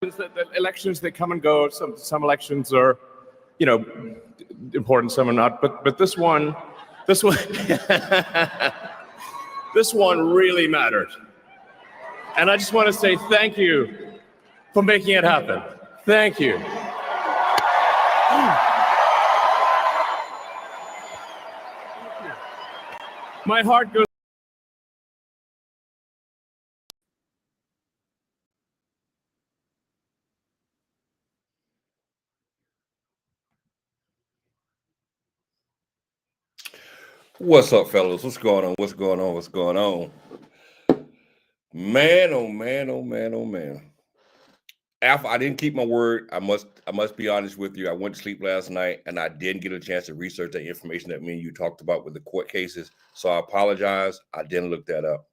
The elections, they come and go. Some elections are, important. Some are not. But this one, this one really mattered. And I just want to say thank you for making it happen. Thank you. My heart goes. What's up, fellas? What's going on? What's going on? What's going on? Man, oh man, oh man, oh man. Alpha, I didn't keep my word. I must be honest with you. I went to sleep last night and I didn't get a chance to research that information that me and you talked about with the court cases. So I apologize. I didn't look that up.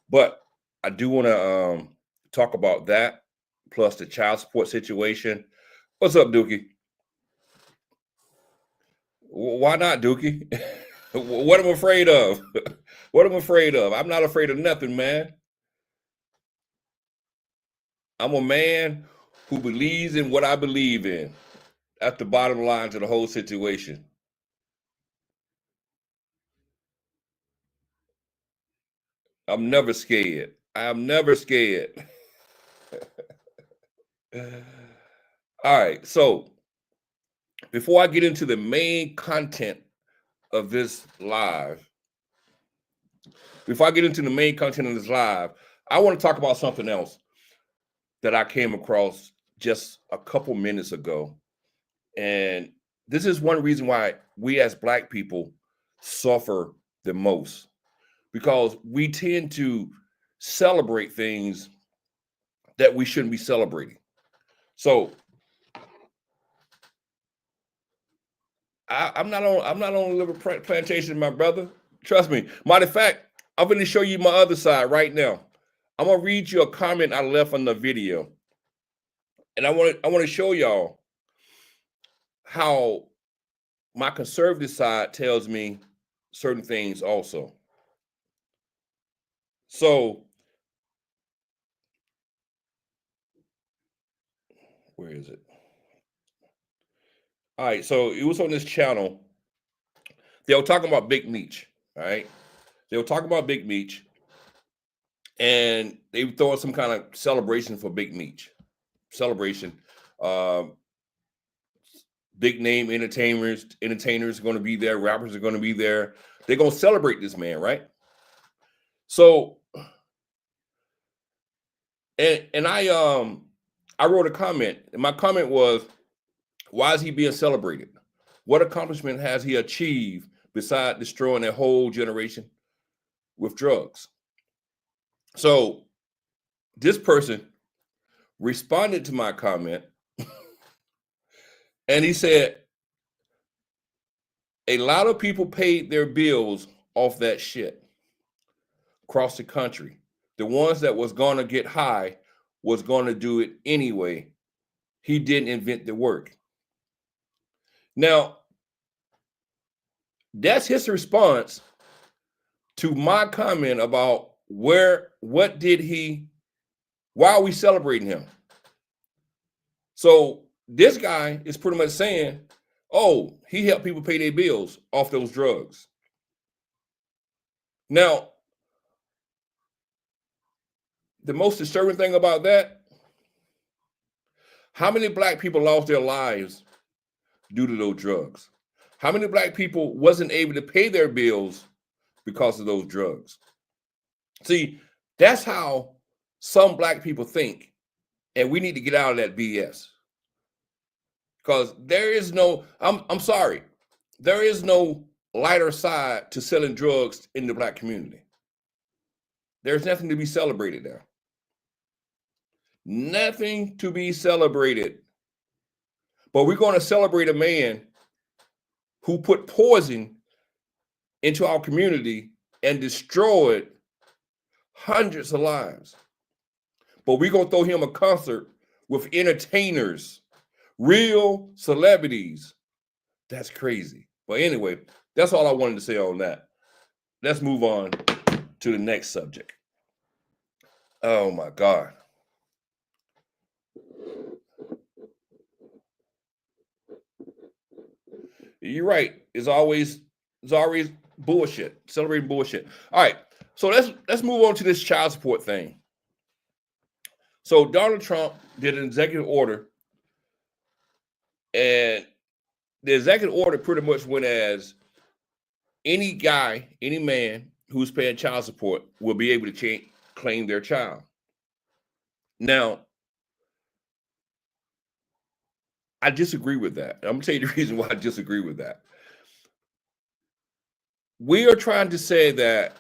But I do want to talk about that, plus the child support situation. What's up, Dookie? Why not, Dookie? What am I afraid of? What am I afraid of? I'm not afraid of nothing, man. I'm a man who believes in what I believe in. That's the bottom line to the whole situation. I'm never scared. I'm never scared. All right, so before I get into the main content of this live, I want to talk about something else that I came across just a couple minutes ago. And this is one reason why we as Black people suffer the most, because we tend to celebrate things that we shouldn't be celebrating. So I'm not on a liver plantation, my brother. Trust me. Matter of fact, I'm going to show you my other side right now. I'm going to read you a comment I left on the video. And I want to show y'all how my conservative side tells me certain things also. So, where is it? All right, so it was on this channel. They were talking about Big Meech, all right? They were talking about Big Meech, and they were throwing some kind of celebration for Big Meech. Celebration. Big name entertainers are going to be there. Rappers are going to be there. They're going to celebrate this man, right? So, and I wrote a comment, and my comment was, why is he being celebrated? What accomplishment has he achieved besides destroying a whole generation with drugs? So this person responded to my comment, and he said, a lot of people paid their bills off that shit across the country. The ones that was going to get high was going to do it anyway. He didn't invent the work. Now, that's his response to my comment about why are we celebrating him? So this guy is pretty much saying, oh, he helped people pay their bills off those drugs. Now, the most disturbing thing about that, how many Black people lost their lives due to those drugs? How many Black people wasn't able to pay their bills because of those drugs? See, that's how some Black people think, and we need to get out of that BS. Because there is no, I'm sorry, there is no lighter side to selling drugs in the Black community. There's nothing to be celebrated there. Nothing to be celebrated. But we're going to celebrate a man who put poison into our community and destroyed hundreds of lives. But we're going to throw him a concert with entertainers, real celebrities. That's crazy. But anyway, that's all I wanted to say on that. Let's move on to the next subject. Oh my God. You're right. It's always bullshit. Celebrating bullshit. All right. So let's move on to this child support thing. So Donald Trump did an executive order, and the executive order pretty much went as any guy, any man who's paying child support will be able to claim their child. Now, I disagree with that. I'm gonna tell you the reason why I disagree with that. We are trying to say that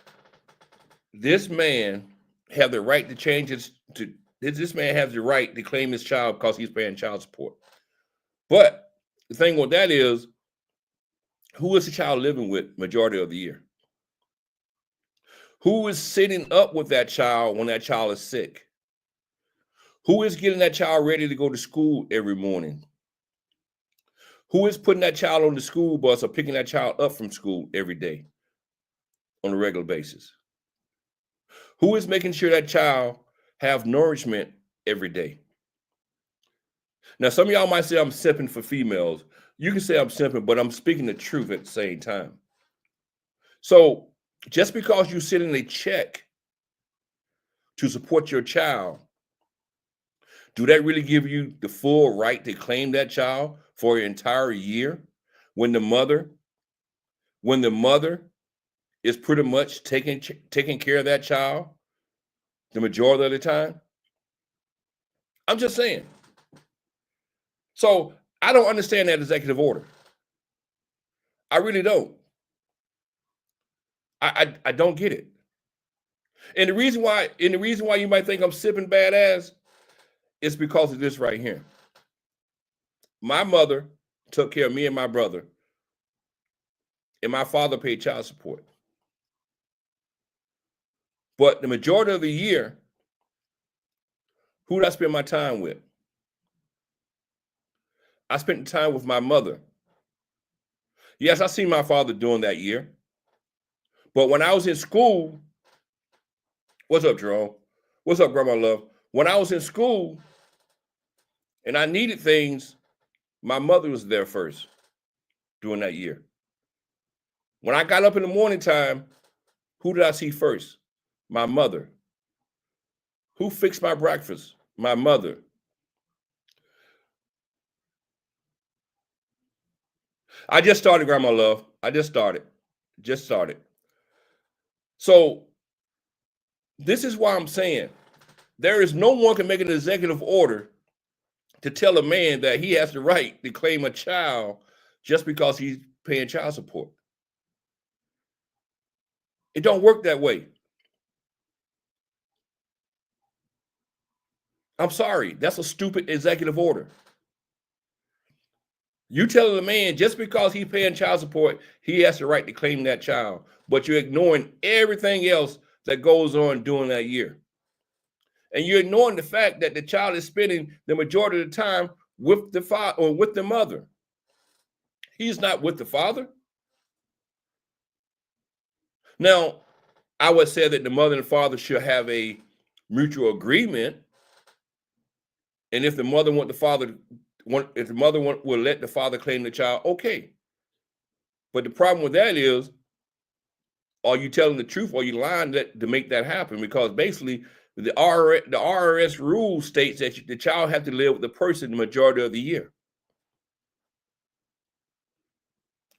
this man have the right to change his to this man has the right to claim his child because he's paying child support. But the thing with that is, who is the child living with majority of the year? Who is sitting up with that child when that child is sick? Who is getting that child ready to go to school every morning? Who is putting that child on the school bus or picking that child up from school every day on a regular basis? Who is making sure that child have nourishment every day? Now, some of y'all might say I'm simping for females. You can say I'm simping, but I'm speaking the truth at the same time. So just because you sit in a check to support your child, do that really give you the full right to claim that child for an entire year when the mother is pretty much taking care of that child the majority of the time? I'm just saying. So I don't understand that executive order. I really don't. I don't get it. And the reason why you might think I'm sipping badass is because of this right here. My mother took care of me and my brother, and my father paid child support. But the majority of the year, who did I spend my time with? I spent the time with my mother. Yes, I seen my father during that year. But when I was in school, what's up, Jerome? What's up, Grandma Love? When I was in school and I needed things, my mother was there first during that year. When I got up in the morning time, who did I see first? My mother. Who fixed my breakfast? My mother. I just started, Grandma Love. I just started. So this is why I'm saying there is no one can make an executive order to tell a man that he has the right to claim a child just because he's paying child support. It don't work that way. I'm sorry. That's a stupid executive order. You telling a man just because he's paying child support, he has the right to claim that child, but you're ignoring everything else that goes on during that year. And you're ignoring the fact that the child is spending the majority of the time with the father or with the mother. He's not with the father. Now, I would say that the mother and father should have a mutual agreement. And if the mother will let the father claim the child, okay. But the problem with that is, are you telling the truth or are you lying to make that happen? Because basically, the IRS rule states that the child has to live with the person the majority of the year.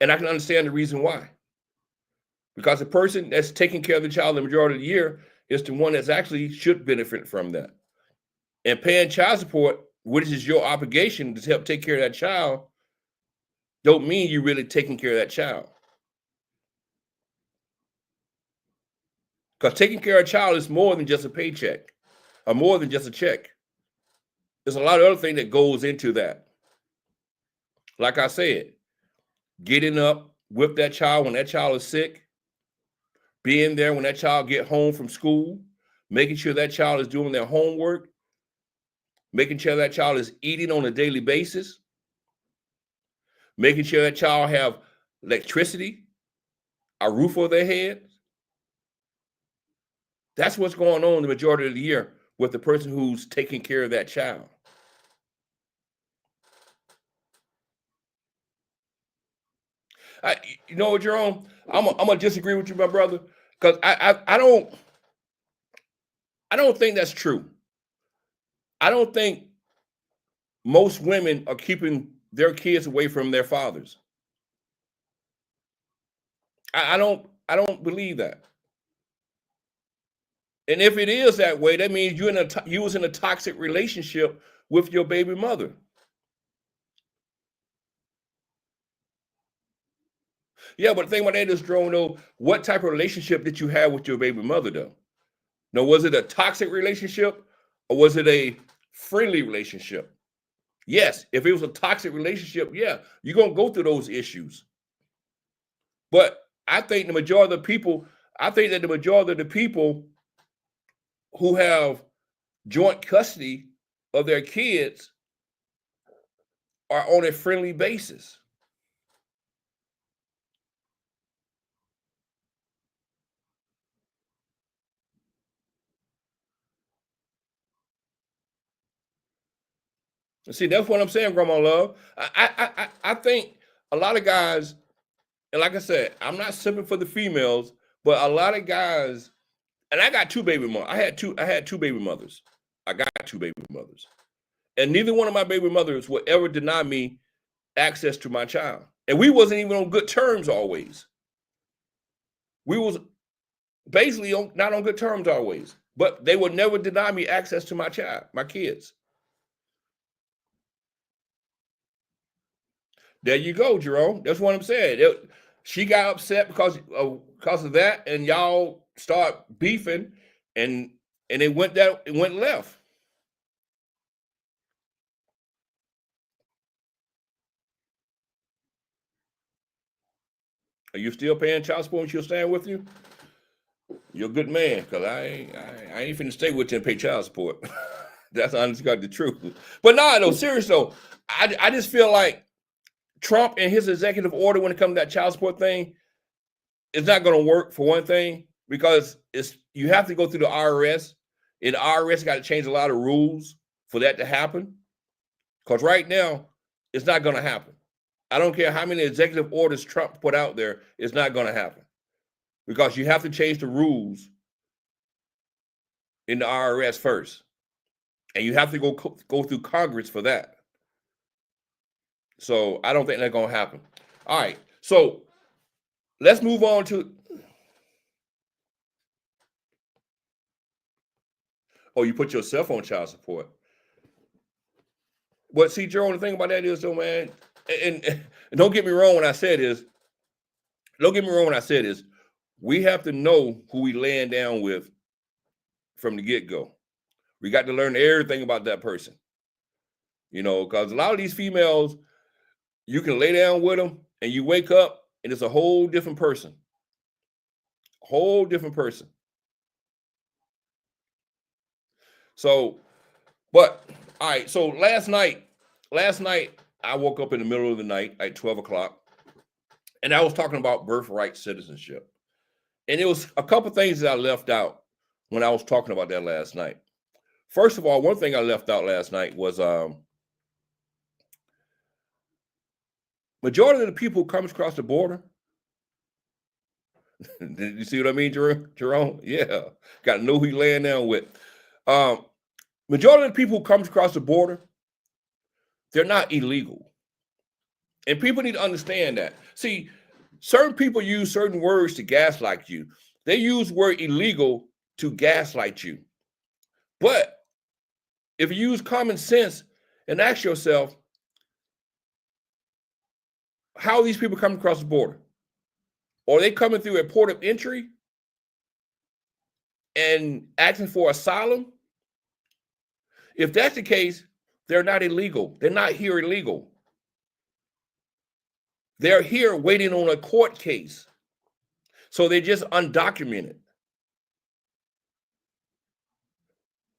And I can understand the reason why. Because the person that's taking care of the child the majority of the year is the one that's actually should benefit from that. And paying child support, which is your obligation to help take care of that child, don't mean you're really taking care of that child. Because taking care of a child is more than just a paycheck or more than just a check. There's a lot of other things that goes into that. Like I said, getting up with that child when that child is sick, being there when that child get home from school, making sure that child is doing their homework, making sure that child is eating on a daily basis, making sure that child have electricity, a roof over their heads. That's what's going on the majority of the year with the person who's taking care of that child. You know what, Jerome? I'm gonna disagree with you, my brother, because I don't think that's true. I don't think most women are keeping their kids away from their fathers. I don't believe that. And if it is that way, that means you was in a toxic relationship with your baby mother. Yeah, but the thing about that is, Jerome, though, what type of relationship did you have with your baby mother, though? Now, was it a toxic relationship or was it a friendly relationship? Yes, if it was a toxic relationship, yeah, you're going to go through those issues. But I think that the majority of the people who have joint custody of their kids are on a friendly basis. See, that's what I'm saying, Grandma Love. I think a lot of guys, and like I said, I'm not simping for the females, but a lot of guys, and I got two baby mothers. I had two baby mothers. I got two baby mothers. And neither one of my baby mothers would ever deny me access to my child. And we wasn't even on good terms always. We was basically not on good terms always, but they would never deny me access to my child, my kids. There you go, Jerome. That's what I'm saying. She got upset because of that, and y'all start beefing, and it went left. Are you still paying child support when she'll stand with you? You're a good man, because I ain't finna stay with you and pay child support. That's honestly got the truth. But no, serious though, I just feel like Trump and his executive order when it comes to that child support thing, it's not going to work for one thing, because you have to go through the IRS, and the IRS got to change a lot of rules for that to happen. Because right now, it's not going to happen. I don't care how many executive orders Trump put out there, it's not going to happen. Because you have to change the rules in the IRS first. And you have to go through Congress for that. So I don't think that's going to happen. All right. So let's move on to. Oh, you put yourself on child support. But see, Jerome, the thing about that is, though, man, and don't get me wrong when I said this. We have to know who we laying down with from the get-go. We got to learn everything about that person. Because a lot of these females, you can lay down with them and you wake up and it's a whole different person. So, but all right. So last night I woke up in the middle of the night at 12 o'clock, and I was talking about birthright citizenship. And it was a couple things that I left out when I was talking about that last night. First of all, one thing I left out last night was majority of the people who comes across the border. Did you see what I mean, Jerome? Yeah, got to know who you're laying down with. Majority of the people who comes across the border, they're not illegal. And people need to understand that. See, certain people use certain words to gaslight you. They use the word illegal to gaslight you. But if you use common sense and ask yourself, how are these people coming across the border? Are they coming through a port of entry and asking for asylum? If that's the case, they're not illegal. They're not here illegal. They're here waiting on a court case. So they're just undocumented.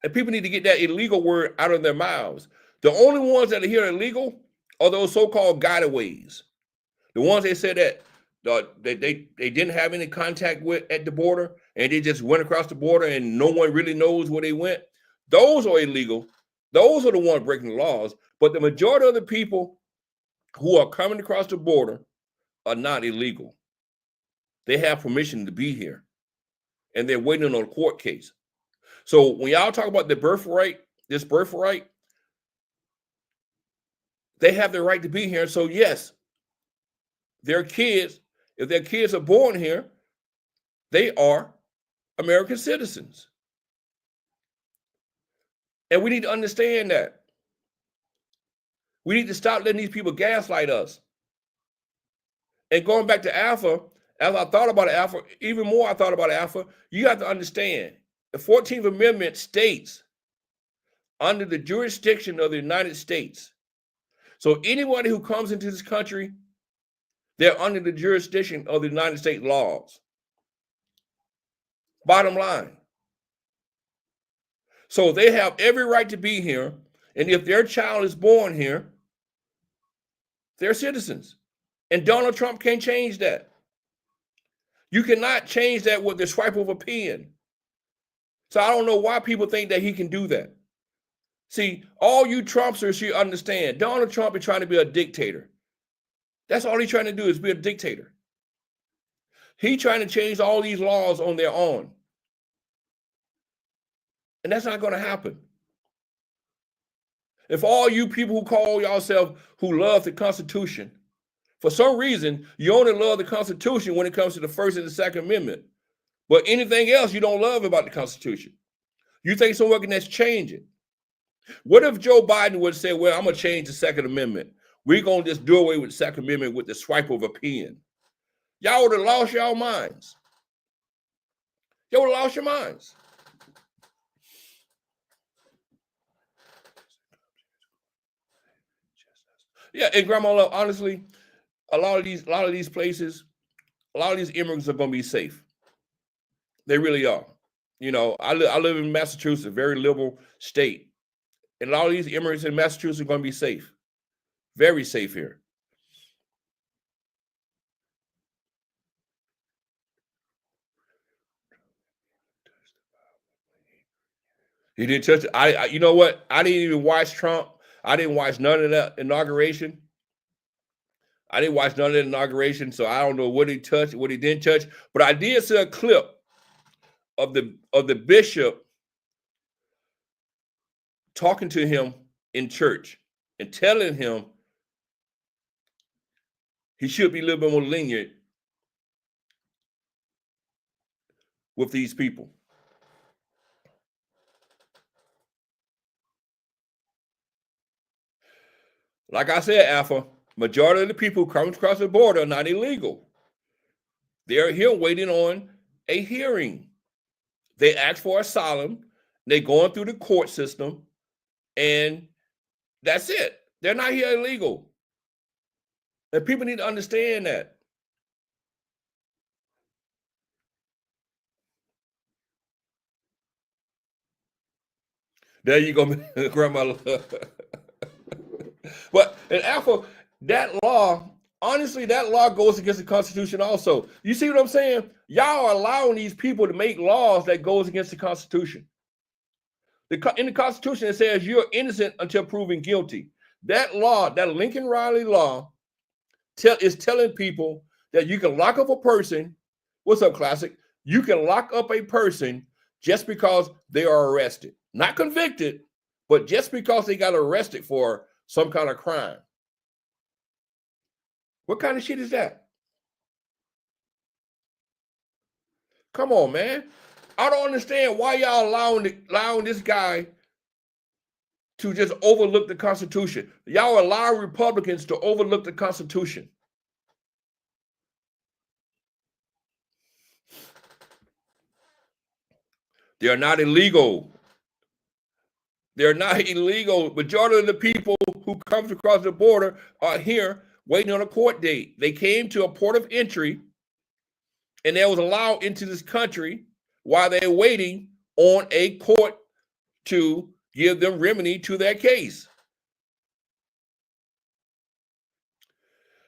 And people need to get that illegal word out of their mouths. The only ones that are here illegal are those so-called gotaways. The ones they said that they didn't have any contact with at the border, and they just went across the border and no one really knows where they went. Those are illegal. Those are the ones breaking the laws. But the majority of the people who are coming across the border are not illegal. They have permission to be here, and they're waiting on a court case. So when y'all talk about the birthright, this birthright, they have the right to be here. So yes, their kids, if their kids are born here, they are American citizens. And we need to understand that. We need to stop letting these people gaslight us. And going back to Alpha, as I thought about Alpha, even more I thought about Alpha, you have to understand the 14th Amendment states under the jurisdiction of the United States. So anybody who comes into this country, they're under the jurisdiction of the United States laws. Bottom line. So they have every right to be here. And if their child is born here, they're citizens. And Donald Trump can't change that. You cannot change that with the swipe of a pen. So I don't know why people think that he can do that. See, all you Trumpsters should understand, Donald Trump is trying to be a dictator. That's all he's trying to do is be a dictator. He's trying to change all these laws on their own. And that's not going to happen. If all you people who call yourself who love the Constitution, for some reason, you only love the Constitution when it comes to the First and the Second Amendment. But anything else you don't love about the Constitution. You think someone that's changing. What if Joe Biden would say, well, I'm going to change the Second Amendment. We're going to just do away with the Second Amendment with the swipe of a pen. Y'all would have lost y'all minds. Y'all would have lost your minds. Yeah, and Grandma, honestly, a lot of these places, a lot of these immigrants are going to be safe. They really are. You know, I live in Massachusetts, a very liberal state. And a lot of these immigrants in Massachusetts are going to be safe. Very safe here. He didn't touch it. I you know what? I didn't even watch Trump. I didn't watch none of that inauguration. I didn't watch none of the inauguration, so I don't know what he touched, what he didn't touch. But I did see a clip of the bishop talking to him in church and telling him he should be a little bit more lenient with these people. Like I said, Alpha, majority of the people who come across the border are not illegal. They're here waiting on a hearing. They ask for asylum. They're going through the court system, and that's it. They're not here illegal. And people need to understand that. There you go, Grandma. But in Alpha, that law, honestly, that law goes against the Constitution also. You see what I'm saying? Y'all are allowing these people to make laws that goes against the Constitution. In the Constitution, it says you're innocent until proven guilty. That law, that Lincoln Riley law, is telling people that you can lock up a person. What's up, Classic? You can lock up a person just because they are arrested. Not convicted, but just because they got arrested for some kind of crime. What kind of shit is that? Come on, man. I don't understand why y'all allowing this guy to just overlook the Constitution. Y'all allow Republicans to overlook the Constitution. They are not illegal. They're not illegal. Majority of the people who comes across the border are here waiting on a court date. They came to a port of entry and they was allowed into this country while they're waiting on a court to give them remedy to their case.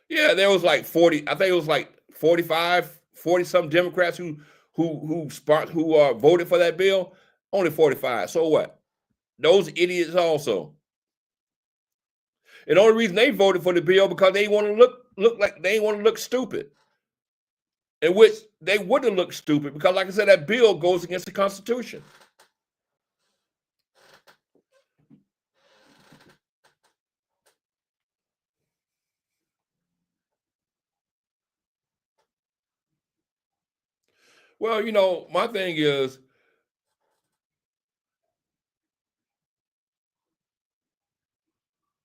Yeah, there was like 40, I think it was like 45, 40 some Democrats who voted for that bill. Only 45. So what? Those idiots also. And the only reason they voted for the bill because they want to look like they want to look stupid, in which they wouldn't look stupid because, like I said, that bill goes against the Constitution. Well, my thing is,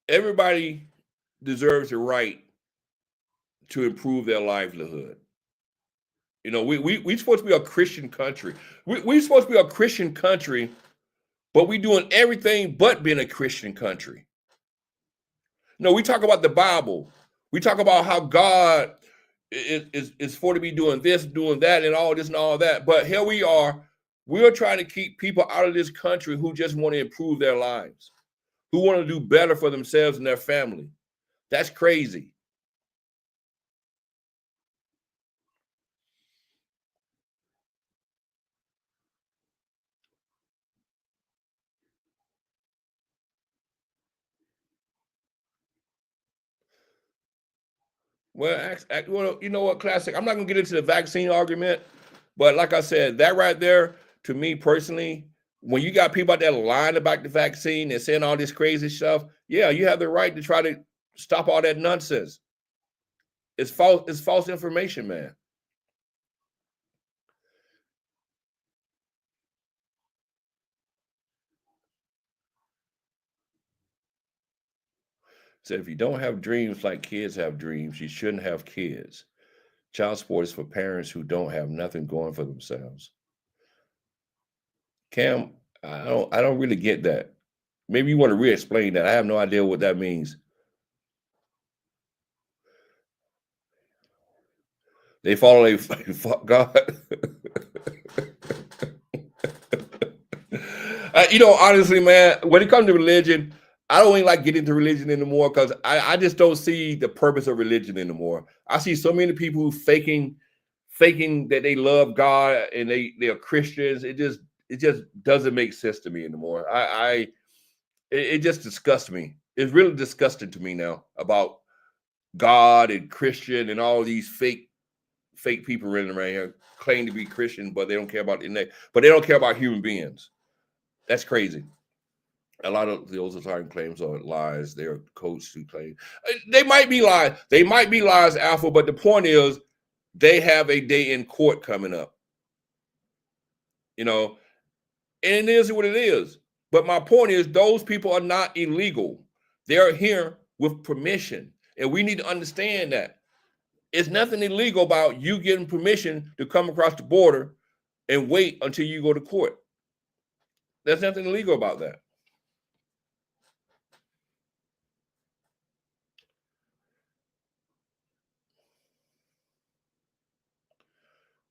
everybody deserves the right to improve their livelihood. We supposed to be a Christian country. We supposed to be a Christian country, but we doing everything but being a Christian country. We talk about the Bible. We talk about how God is for to be doing this, doing that, and all this and all that. But here we are. We're trying to keep people out of this country who just want to improve their lives, who want to do better for themselves and their family. That's crazy. Well, you know what, Classic? I'm not going to get into the vaccine argument, but like I said, that right there, to me personally, when you got people out there lying about the vaccine and saying all this crazy stuff, yeah, you have the right to try to stop all that nonsense. It's false. It's false information, man. Said if you don't have dreams like kids have dreams, you shouldn't have kids. Child support is for parents who don't have nothing going for themselves. Cam, I don't really get that. Maybe you want to re-explain that. I have no idea what that means. They follow a fuck God. Honestly, man, when it comes to religion, I don't even like getting into religion anymore because I just don't see the purpose of religion anymore. I see so many people who faking that they love God and they're Christians. It just doesn't make sense to me anymore. It just disgusts me. It's really disgusting to me now about God and Christian and all these fake people running around here claim to be Christian, but they don't care about but they don't care about human beings. That's crazy. A lot of those time claims are lies. They're coached to claim. They might be lies. They might be lies, Alpha, but the point is they have a day in court coming up. And it is what it is. But my point is those people are not illegal. They're here with permission. And we need to understand that. It's nothing illegal about you getting permission to come across the border and wait until you go to court. There's nothing illegal about that.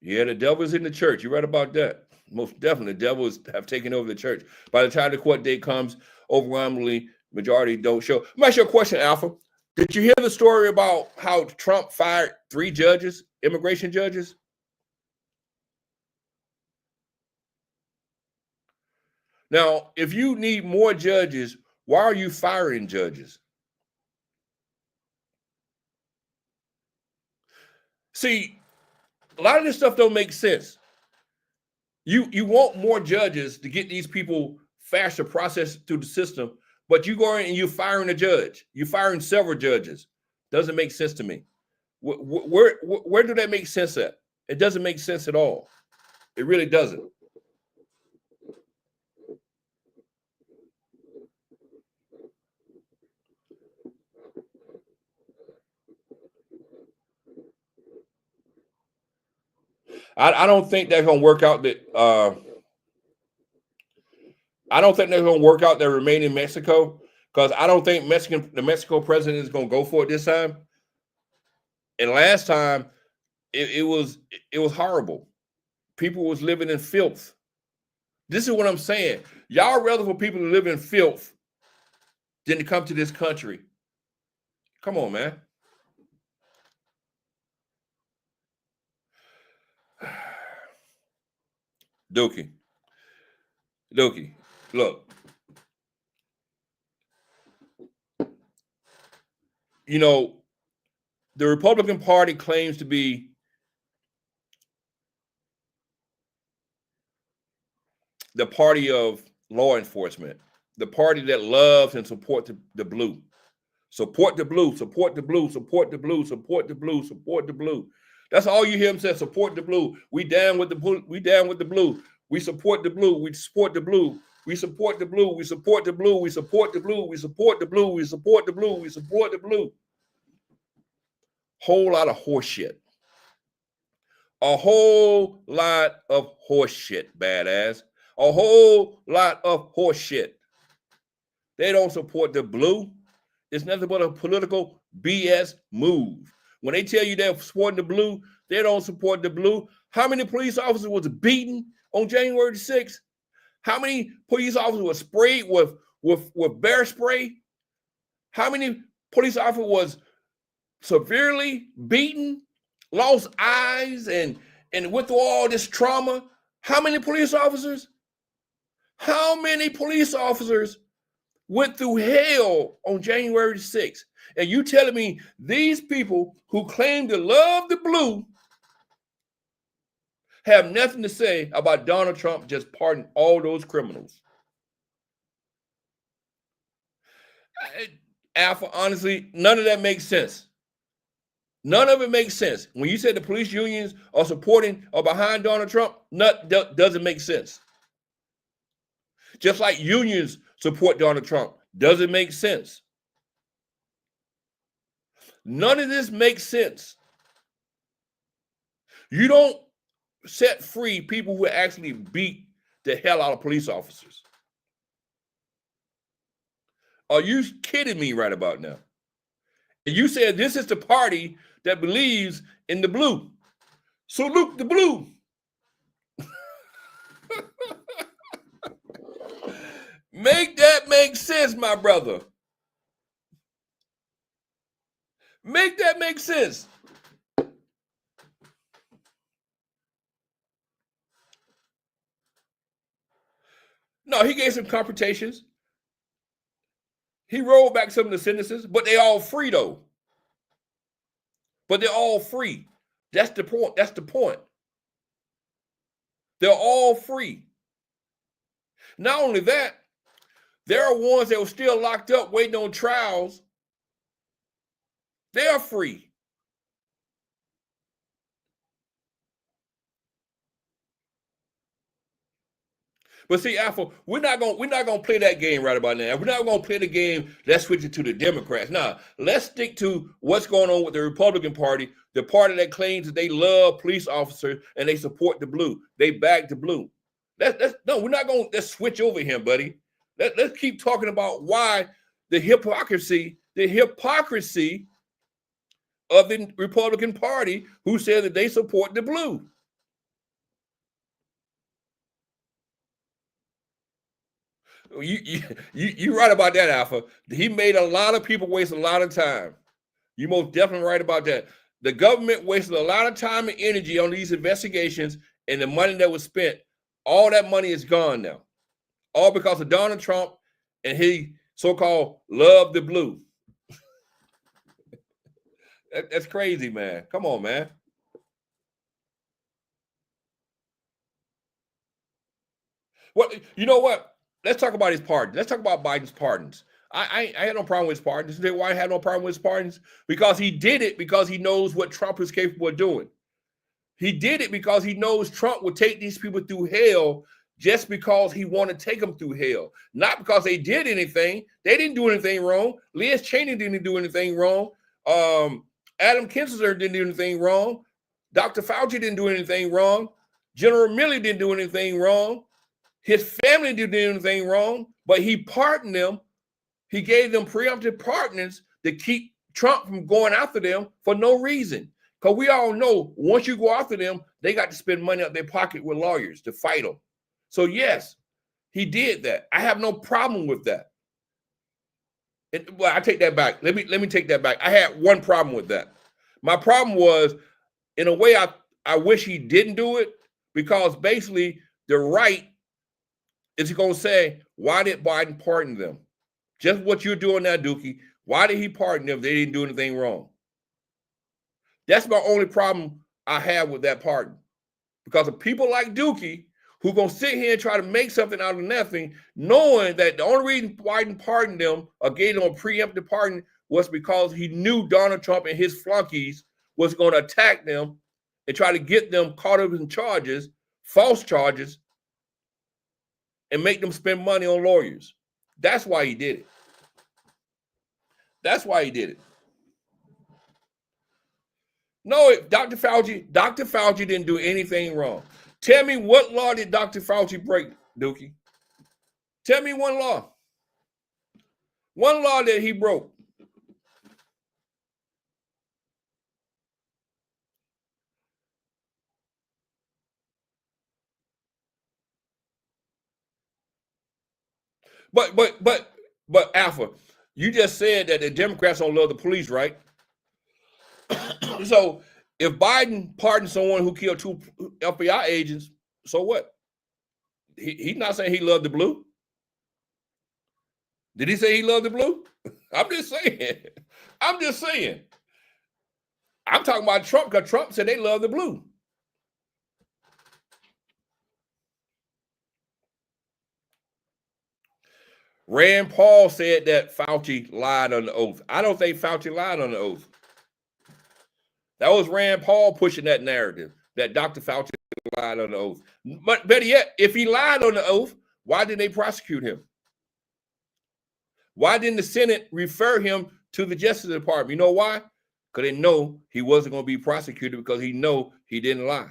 Yeah, the devil is in the church. You're right about that. Most definitely, the devils have taken over the church. By the time the court date comes, overwhelmingly, majority don't show. Let me ask you a question, Alpha. Did you hear the story about how Trump fired 3 judges, immigration judges? Now, if you need more judges, why are you firing judges? See, a lot of this stuff don't make sense. You want more judges to get these people faster process through the system, but you go in and you're firing a judge. You're firing several judges. Doesn't make sense to me. Where do that make sense at? It doesn't make sense at all. It really doesn't. I don't think they're going to work out that. I don't think they're going to work out that remain in Mexico because I don't think the Mexico president is going to go for it this time. And last time, it was horrible. People was living in filth. This is what I'm saying. Y'all rather for people to live in filth than to come to this country. Come on, man. Dookie, look. the Republican Party claims to be the party of law enforcement, the party that loves and supports the blue. Support the blue, support the blue, support the blue, support the blue, support the blue. That's all you hear him say, support the blue. We down with the blue, we down with the blue. We support the blue, we support the blue. We support the blue, we support the blue, we support the blue, we support the blue, we support the blue, we support the blue. Whole lot of horse shit. A whole lot of horse shit, badass. A whole lot of horse shit. They don't support the blue. It's nothing but a political BS move. When they tell you they're supporting the blue, they don't support the blue. How many police officers was beaten on January 6th? How many police officers were sprayed with bear spray? How many police officers was severely beaten, lost eyes, and went through all this trauma? How many police officers? How many police officers went through hell on January 6th? And you telling me these people who claim to love the blue have nothing to say about Donald Trump just pardoning all those criminals? Alpha, honestly, none of that makes sense. None of it makes sense. When you said the police unions are supporting or behind Donald Trump, doesn't make sense. Just like unions support Donald Trump, doesn't make sense. None of this makes sense. You don't set free people who actually beat the hell out of police officers. Are you kidding me right about now? And you said this is the party that believes in the blue. Salute the blue. Make that make sense, my brother. Make that make sense. No, he gave some computations. He rolled back some of the sentences, but they all free though. But they're all free. That's the point. That's the point. They're all free. Not only that, there are ones that were still locked up waiting on trials. They are free. But see, Alpha, we're not gonna play that game right about now. We're not gonna play the game. Let's switch it to the Democrats. Nah, let's stick to what's going on with the Republican Party, the party that claims that they love police officers and they support the blue. They back the blue. No, we're not gonna let's switch over here, buddy. Let's keep talking about why the hypocrisy of the Republican Party who said that they support the blue. You right about that, Alpha. He made a lot of people waste a lot of time. You most definitely right about that. The government wasted a lot of time and energy on these investigations, and the money that was spent, all that money is gone now. All because of Donald Trump and he so-called love the blue. That's crazy, man. Come on, man. What you know what? Let's talk about his pardon. Let's talk about Biden's pardons. I had no problem with his pardons. Why I had no problem with his pardons? Because he did it because he knows what Trump is capable of doing. He did it because he knows Trump would take these people through hell just because he wanted to take them through hell. Not because they did anything. They didn't do anything wrong. Liz Cheney didn't do anything wrong. Adam Kinzinger didn't do anything wrong. Dr. Fauci didn't do anything wrong. General Milley didn't do anything wrong. His family didn't do anything wrong, but he pardoned them. He gave them preemptive pardons to keep Trump from going after them for no reason. Because we all know once you go after them, they got to spend money out their pocket with lawyers to fight them. So yes, he did that. I have no problem with that. Well, I take that back. Let me take that back. I had one problem with that. My problem was, in a way, I wish he didn't do it, because basically the right is going to say, why did Biden pardon them? Just what you're doing now, Dookie. Why did he pardon them if they didn't do anything wrong? That's my only problem I have with that pardon. Because of people like Dookie who gonna sit here and try to make something out of nothing, knowing that the only reason Biden pardoned them or gave them a preemptive pardon was because he knew Donald Trump and his flunkies was going to attack them and try to get them caught up in charges, false charges, and make them spend money on lawyers. That's why he did it. That's why he did it. No, Dr. Fauci didn't do anything wrong. Tell me what law did Dr. Fauci break, Dookie? Tell me one law. One law that he broke. But Alpha, you just said that the Democrats don't love the police, right? So if Biden pardoned someone who killed 2 FBI agents, so what? He's not saying he loved the blue. Did he say he loved the blue? I'm just saying. I'm just saying. I'm talking about Trump because Trump said they love the blue. Rand Paul said that Fauci lied on the oath. I don't think Fauci lied on the oath. That was Rand Paul pushing that narrative that Dr. Fauci lied on the oath. But better yet, if he lied on the oath, why didn't they prosecute him? Why didn't the Senate refer him to the Justice Department? You know why? Because they know he wasn't going to be prosecuted because he know he didn't lie.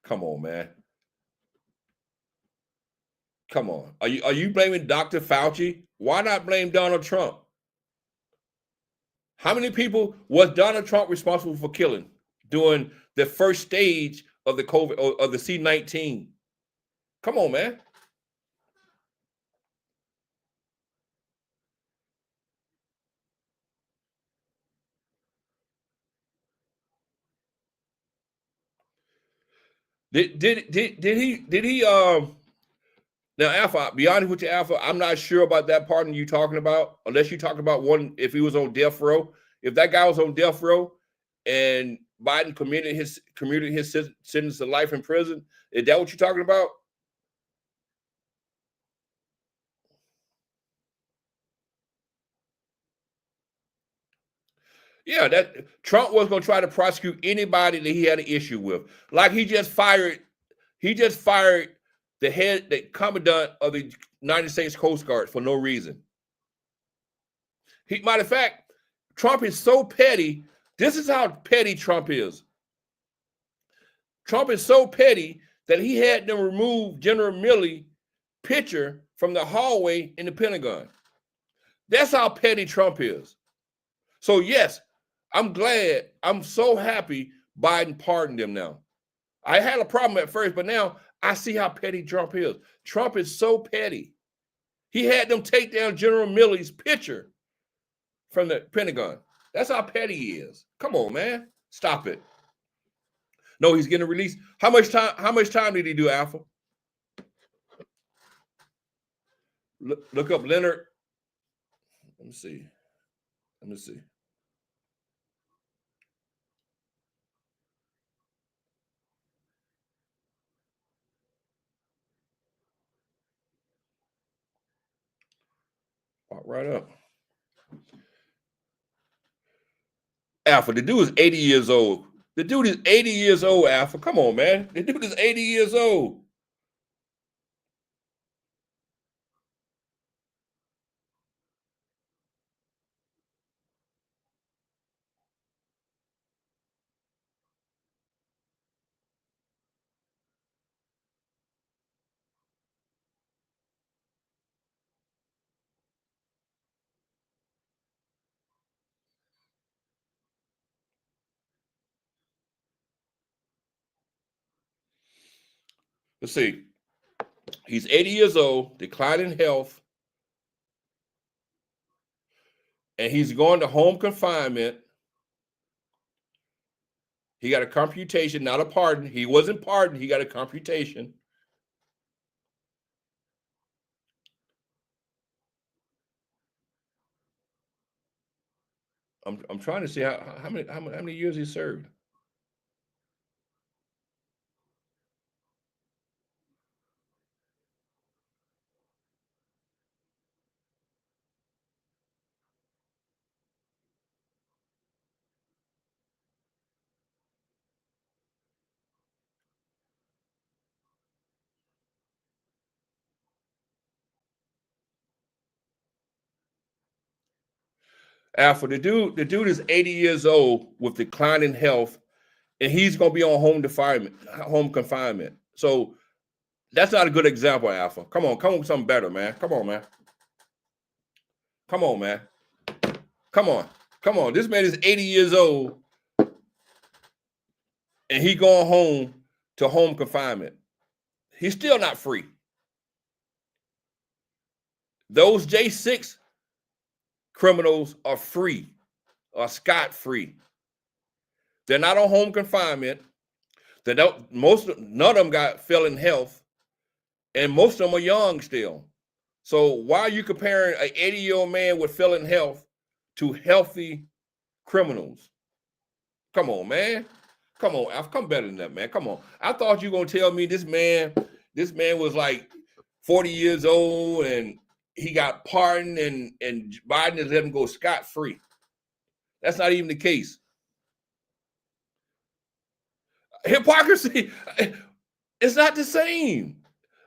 Come on, man. Come on. Are you blaming Dr. Fauci? Why not blame Donald Trump? How many people was Donald Trump responsible for killing during the first stage of the COVID or of the C-19? Come on, man. Did he now Alpha, be honest with you, Alpha, I'm not sure about that pardon you talking about, unless you talk about one if he was on death row. If that guy was on death row and Biden commuted his sentence to life in prison, is that what you're talking about? Yeah, that Trump was going to try to prosecute anybody that he had an issue with. Like he just fired the commandant of the United States Coast Guard for no reason. Matter of fact, Trump is so petty. This is how petty Trump is. Trump is so petty that he had them remove General Milley's picture from the hallway in the Pentagon. That's how petty Trump is. So yes, I'm so happy Biden pardoned him now. I had a problem at first, but now I see how petty Trump is. Trump is so petty. He had them take down General Milley's picture from the Pentagon. That's how petty he is. Come on, man. Stop it. No, he's getting released. How much time did he do, Alpha? Look up Leonard. Let me see. Pop right up. Alpha, the dude is 80 years old. The dude is 80 years old, Alpha. Come on, man. The dude is 80 years old. Let's see. He's 80 years old, declining health, and he's going to home confinement. He got a computation, not a pardon. He wasn't pardoned. He got a computation. I'm trying to see how many years he served. Alpha, the dude is 80 years old with declining health, and he's gonna be on home confinement. So that's not a good example, Alpha. Come on with something better, man. Come on, man. Come on, man. Come on. This man is 80 years old, and he going home to home confinement. He's still not free. Those J6 criminals are free, are scot-free. They're not on home confinement. None of them got failing health, and most of them are young still. So why are you comparing an 80-year-old man with failing health to healthy criminals? Come on, man. Come on, I've come better than that, man. Come on. I thought you were gonna tell me this man was like 40 years old and he got pardoned and Biden has let him go scot-free. That's not even the case. Hypocrisy, it's not the same.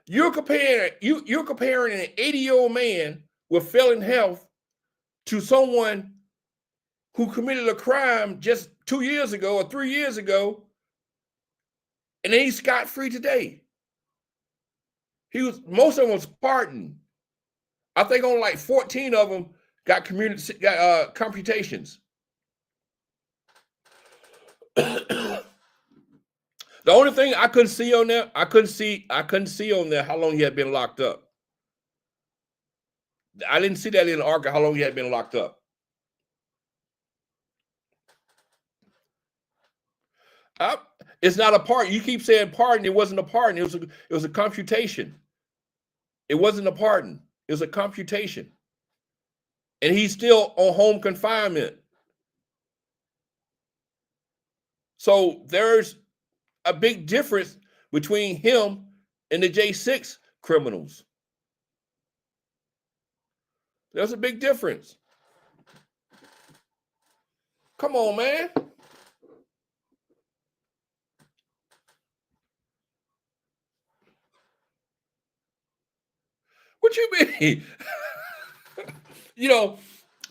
You're comparing an 80-year-old man with failing health to someone who committed a crime just 2 years ago or 3 years ago, and then he's scot-free today. Most of them was pardoned. I think only like 14 of them got computations. The only thing I couldn't see on there how long he had been locked up. I didn't see that in the article how long he had been locked up. It's not a pardon. You keep saying pardon. It wasn't a pardon. It was a computation. It wasn't a pardon. It was a computation. And he's still on home confinement. So there's a big difference between him and the J6 criminals. There's a big difference. Come on, man. What you mean?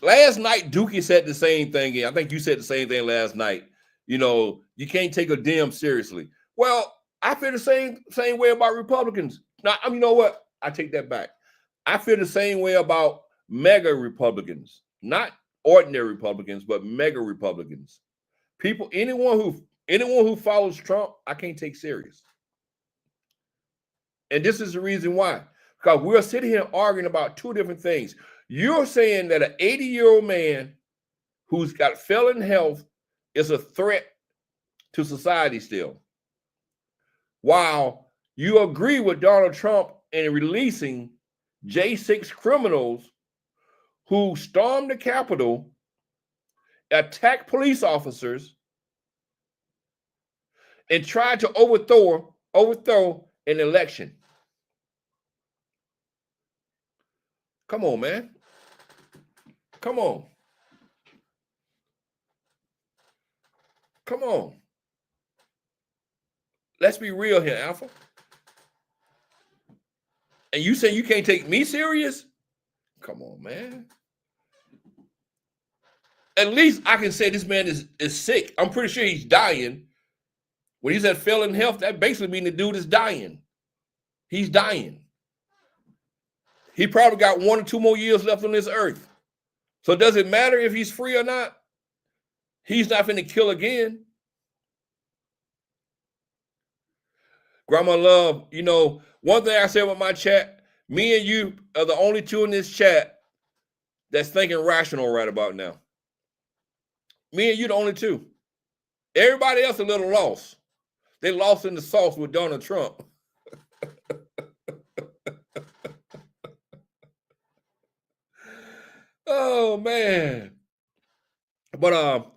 Last night Dookie said the same thing. I think you said the same thing last night. You can't take a Dem seriously. Well, I feel the same way about Republicans. Now, you know what? I take that back. I feel the same way about mega Republicans, not ordinary Republicans, but mega Republicans. Anyone who follows Trump, I can't take serious. And this is the reason why. Because we're sitting here arguing about two different things. You're saying that an 80-year-old man who's got failing health is a threat to society still, while you agree with Donald Trump in releasing J6 criminals who stormed the Capitol, attacked police officers, and tried to overthrow an election. Come on, man. Come on. Come on. Let's be real here, Alpha. And you say you can't take me serious? Come on, man. At least I can say this man is sick. I'm pretty sure he's dying. When he said failing health, that basically means the dude is dying. He's dying. He probably got 1 or 2 more years left on this earth. So does it matter if he's free or not? He's not going to kill again. Grandma Love, one thing I said with my chat, me and you are the only two in this chat that's thinking rational right about now. Me and you the only two. Everybody else a little lost. They lost in the sauce with Donald Trump. Oh, man. But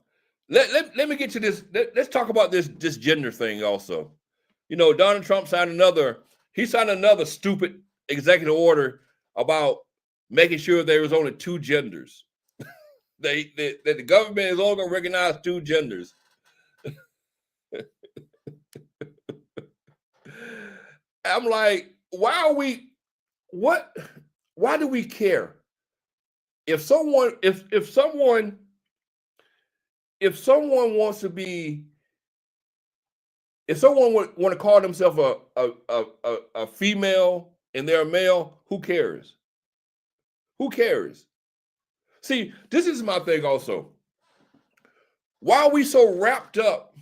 let me get to this. Let's talk about this gender thing also. You know, Donald Trump signed another stupid executive order about making sure there was only two genders. That the government is only going to recognize two genders. I'm like, why do we care? If someone wants to be, if someone would want to call themselves a female and they're a male, who cares? Who cares? See, this is my thing also. Why are we so wrapped up?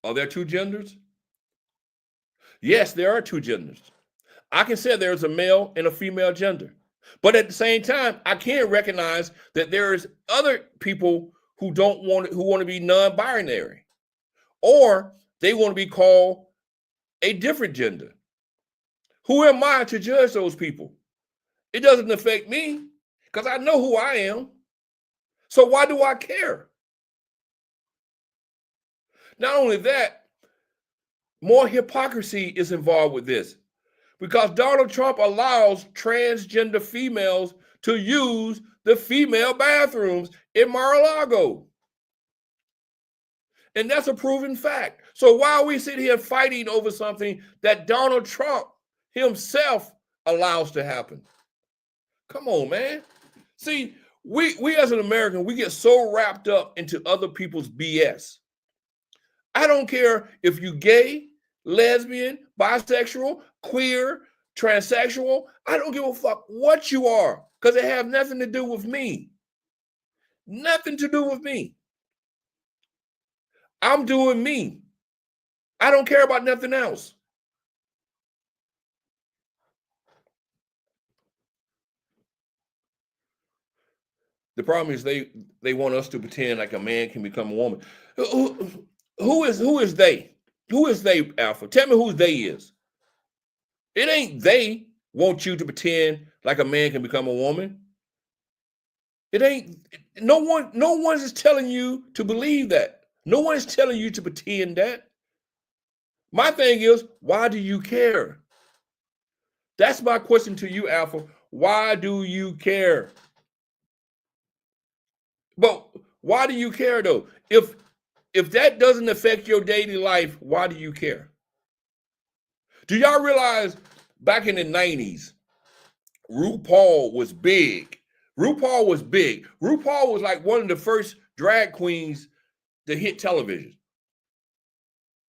Are there two genders? Yes, there are two genders. I can say there's a male and a female gender. But at the same time, I can't recognize that there's other people who want to be non-binary, or they want to be called a different gender. Who am I to judge those people? It doesn't affect me because I know who I am. So why do I care? Not only that, more hypocrisy is involved with this because Donald Trump allows transgender females to use the female bathrooms in Mar-a-Lago. And that's a proven fact. So why are we sitting here fighting over something that Donald Trump himself allows to happen? Come on, man. See, we as an American, we get so wrapped up into other people's BS. I don't care if you're gay, lesbian, bisexual, queer, transsexual. I don't give a fuck what you are because it has nothing to do with me. Nothing to do with me. I'm doing me. I don't care about nothing else. The problem is they want us to pretend like a man can become a woman. Who is they? Who is they, Alpha? Tell me who they is. It ain't they want you to pretend like a man can become a woman. It ain't, no one is telling you to believe that. No one is telling you to pretend that. My thing is, why do you care? That's my question to you, Alpha. Why do you care? But why do you care though? If that doesn't affect your daily life, why do you care? Do y'all realize back in the 90s, RuPaul was big. RuPaul was big. RuPaul was like one of the first drag queens to hit television.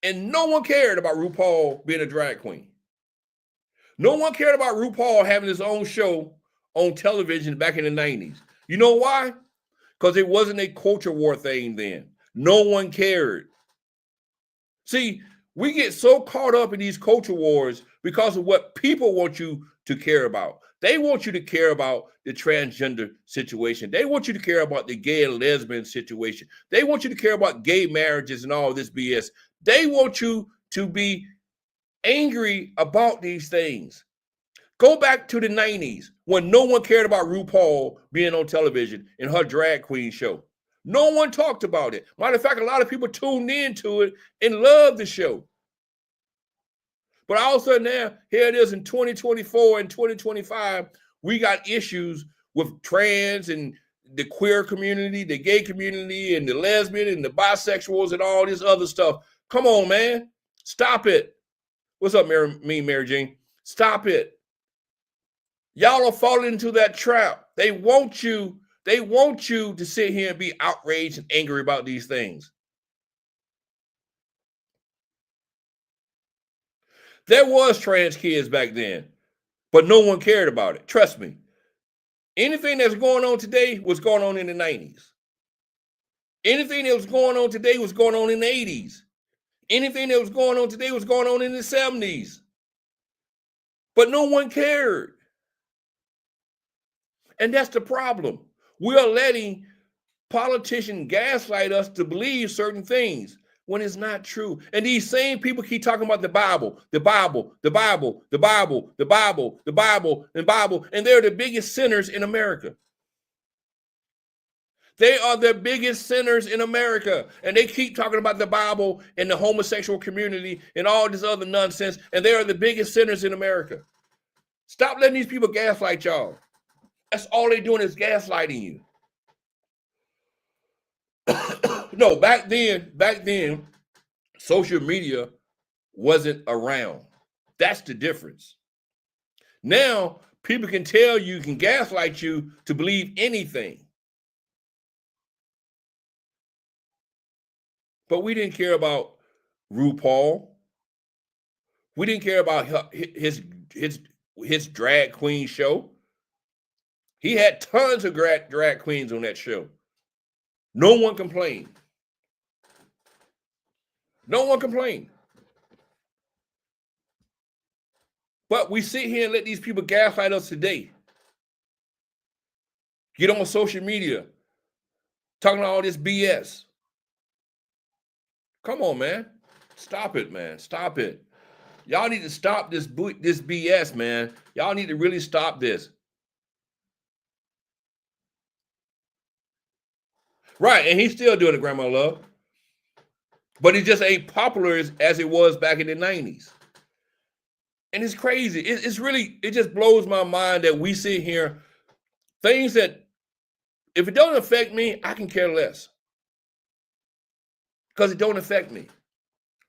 And no one cared about RuPaul being a drag queen. No one cared about RuPaul having his own show on television back in the 90s. You know why? Because it wasn't a culture war thing then. No one cared. See, we get so caught up in these culture wars because of what people want you to care about. They want you to care about the transgender situation. They want you to care about the gay and lesbian situation. They want you to care about gay marriages and all this BS. They want you to be angry about these things. Go back to the 90s when no one cared about RuPaul being on television in her drag queen show. No one talked about it. Matter of fact, a lot of people tuned into it and loved the show. But all of a sudden now, here it is in 2024 and 2025, we got issues with trans and the queer community, the gay community, and the lesbian and the bisexuals and all this other stuff. Come on, man. Stop it. What's up, Mary Jane? Stop it. Y'all are falling into that trap. They want you to sit here and be outraged and angry about these things. There was trans kids back then, but no one cared about it. Trust me. Anything that's going on today was going on in the 90s. Anything that was going on today was going on in the 80s. Anything that was going on today was going on in the 70s. But no one cared. And that's the problem. We are letting politicians gaslight us to believe certain things when it's not true. And these same people keep talking about the Bible, the Bible, the Bible, the Bible, the Bible, the Bible, and Bible, and they're the biggest sinners in America. They are the biggest sinners in America. And they keep talking about the Bible and the homosexual community and all this other nonsense. And they are the biggest sinners in America. Stop letting these people gaslight y'all. That's all they're doing is gaslighting you. No, back then, social media wasn't around. That's the difference. Now, people can tell you, can gaslight you to believe anything. But we didn't care about RuPaul. We didn't care about his drag queen show. He had tons of drag queens on that show. No one complained. No one complained. But we sit here and let these people gaslight us today. Get on social media, talking all this BS. Come on, man. Stop it, man. Stop it. Y'all need to stop this BS, man. Y'all need to really stop this. Right, and he's still doing it, Grandma Love. But it just ain't popular as it was back in the 90s. And it's crazy. It just blows my mind that we sit here, things that, if it don't affect me, I can care less. Because it don't affect me.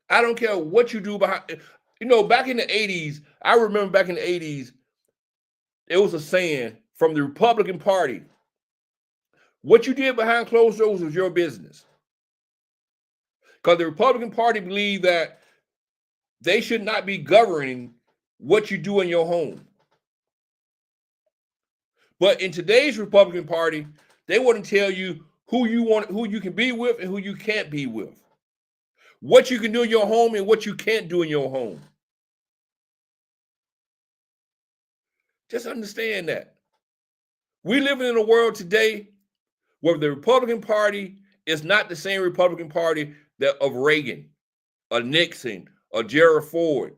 I don't care what you do behind. Back in the 80s, I remember back in the 80s, it was a saying from the Republican Party, what you did behind closed doors was your business. Because the Republican Party believed that they should not be governing what you do in your home. But in today's Republican Party, they want to tell you who you can be with and who you can't be with. What you can do in your home and what you can't do in your home. Just understand that. We live in a world today where the Republican Party is not the same Republican Party of Reagan, or Nixon, or Gerald Ford.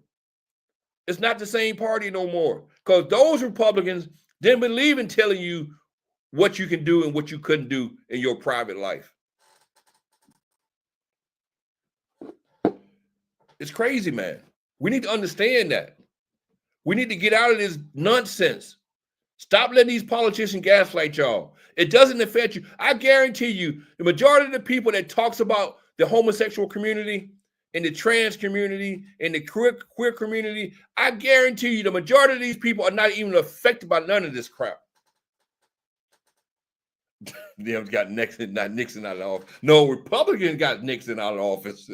It's not the same party no more. Because those Republicans didn't believe in telling you what you can do and what you couldn't do in your private life. It's crazy, man. We need to understand that. We need to get out of this nonsense. Stop letting these politicians gaslight y'all. It doesn't affect you. I guarantee you, the majority of the people that talks about the homosexual community and the trans community and the queer community, I guarantee you the majority of these people are not even affected by none of this crap. They got Nixon out of office. No, Republicans got Nixon out of office.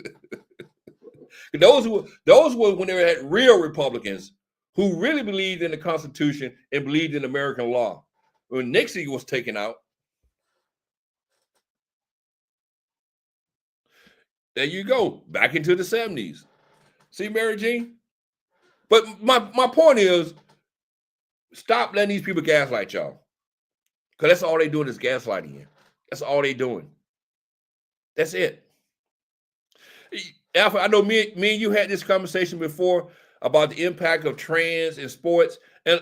Those were when they had real Republicans who really believed in the Constitution and believed in American law. When Nixon was taken out, there you go, back into the 70s. See, Mary Jean? But my point is, stop letting these people gaslight y'all. Because that's all they doing is gaslighting you. That's all they doing. That's it. Alpha, I know me and you had this conversation before about the impact of trans in sports. And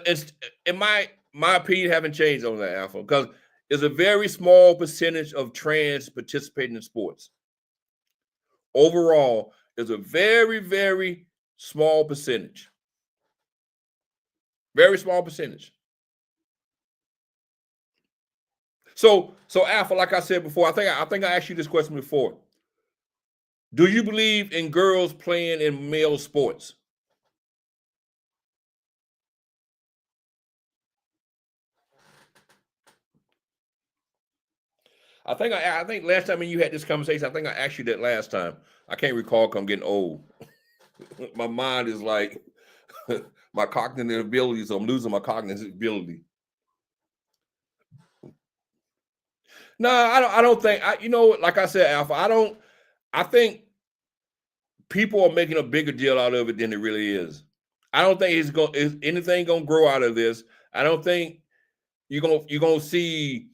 my opinion haven't changed on that, Alpha, because there's a very small percentage of trans participating in sports. Overall, there's a very, very small percentage. Very small percentage. So Alpha, like I said before, I think I asked you this question before. Do you believe in girls playing in male sports? I think last time when you had this conversation, I think I asked you that last time. I can't recall because I'm getting old. My mind is like my cognitive ability, so I'm losing my cognitive ability. No, I don't think like I said, Alpha, I think people are making a bigger deal out of it than it really is. I don't think is anything gonna grow out of this. I don't think you're gonna see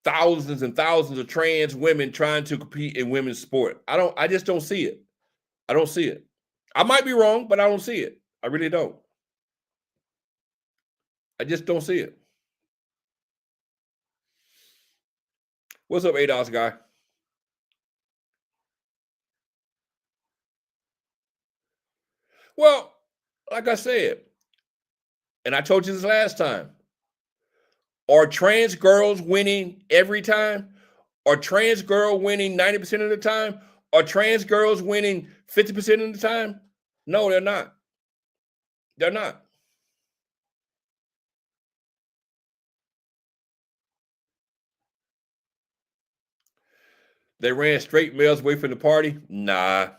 thousands and thousands of trans women trying to compete in women's sport. I just don't see it. I don't see it. I might be wrong, but I don't see it. I really don't. I just don't see it. What's up, ADOS guy? Well, like I said, and I told you this last time, are trans girls winning every time? Are trans girls winning 90% of the time? Are trans girls winning 50% of the time? No, they're not. They're not. They ran straight males away from the party? Nah.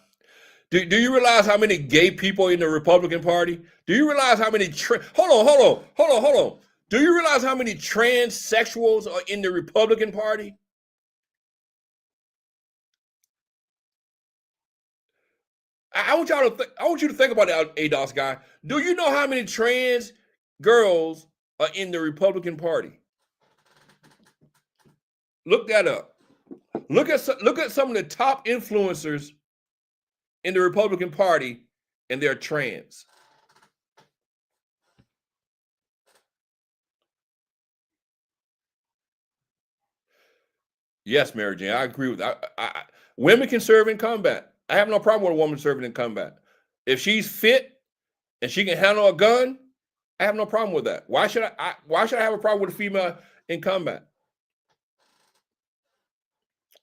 Do you realize how many gay people in the Republican Party? Do you realize how many hold on. Do you realize how many transsexuals are in the Republican Party? I want y'all to I want you to think about that, ADOS guy. Do you know how many trans girls are in the Republican Party? Look that up. Look at some of the top influencers in the Republican Party, and they're trans. Yes, Mary Jane, I agree with that. Women can serve in combat. I have no problem with a woman serving in combat. If she's fit and she can handle a gun, I have no problem with that. Why should I have a problem with a female in combat?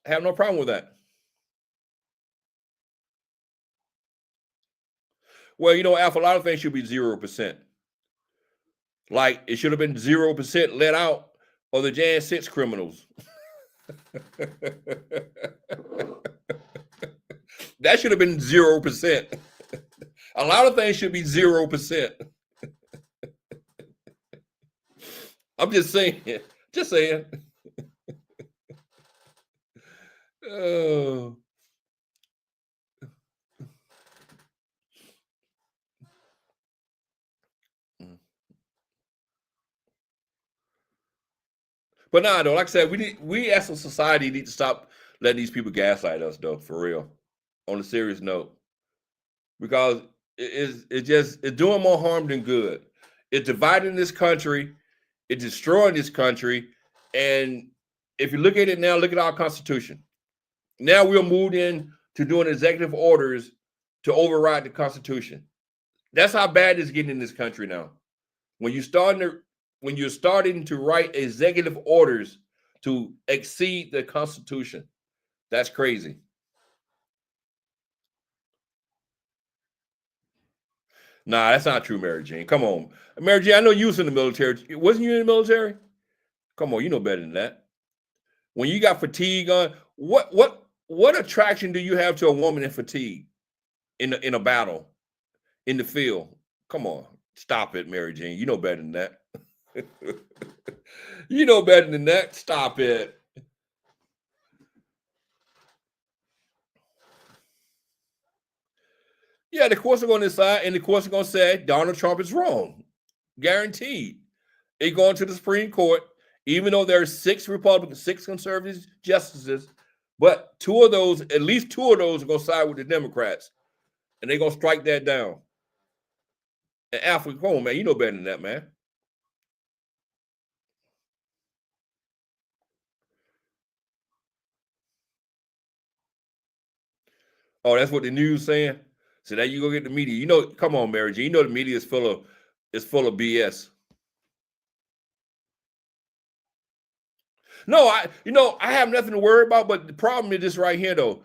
I have no problem with that. Well, you know, Alpha, a lot of things should be 0%. Like it should have been 0% let out of the Jan 6 criminals. That should have been 0%. A lot of things should be 0%. I'm just saying. Just saying. Oh. But nah, though, like I said, we as a society need to stop letting these people gaslight us, though, for real. On a serious note, because it's doing more harm than good. It's dividing this country. It's destroying this country. And if you look at it now, look at our Constitution. Now we're moved in to doing executive orders to override the Constitution. That's how bad it's getting in this country now. When you're starting to write executive orders to exceed the Constitution, that's crazy. Nah, that's not true, Mary Jane. Come on. Mary Jane, I know you was in the military. Wasn't you in the military? Come on, you know better than that. When you got fatigue on, what attraction do you have to a woman in fatigue in a battle, in the field? Come on, stop it, Mary Jane. You know better than that. You know better than that. Stop it. Yeah, the courts are going to decide, and the courts are going to say Donald Trump is wrong. Guaranteed. It going to the Supreme Court, even though there are 6 Republicans, 6 conservative justices, but at least two of those are going to side with the Democrats, and they're going to strike that down. And Alfred, come on, man, you know better than that, man. Oh, that's what the news saying? So that you go get the media. You know, come on, Mary Jane. You know the media is full of BS. No, I have nothing to worry about, but the problem is this right here, though.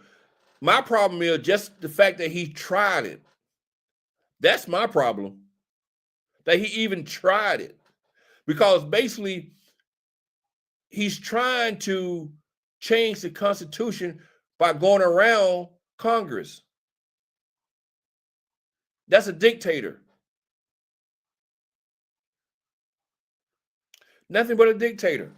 My problem is just the fact that he tried it. That's my problem. That he even tried it. Because basically, he's trying to change the Constitution by going around Congress. That's a dictator. Nothing but a dictator.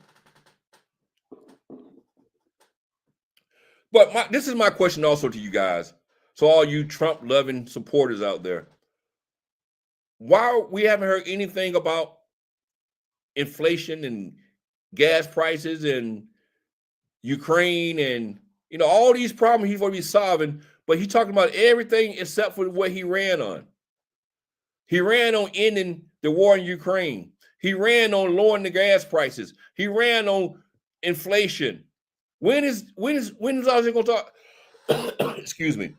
But this is my question also to you guys. So all you Trump-loving supporters out there, why we haven't heard anything about inflation and gas prices and Ukraine and all these problems he's going to be solving, but he's talking about everything except for what he ran on. He ran on ending the war in Ukraine. He ran on lowering the gas prices. He ran on inflation. When is all this gonna start? Excuse me.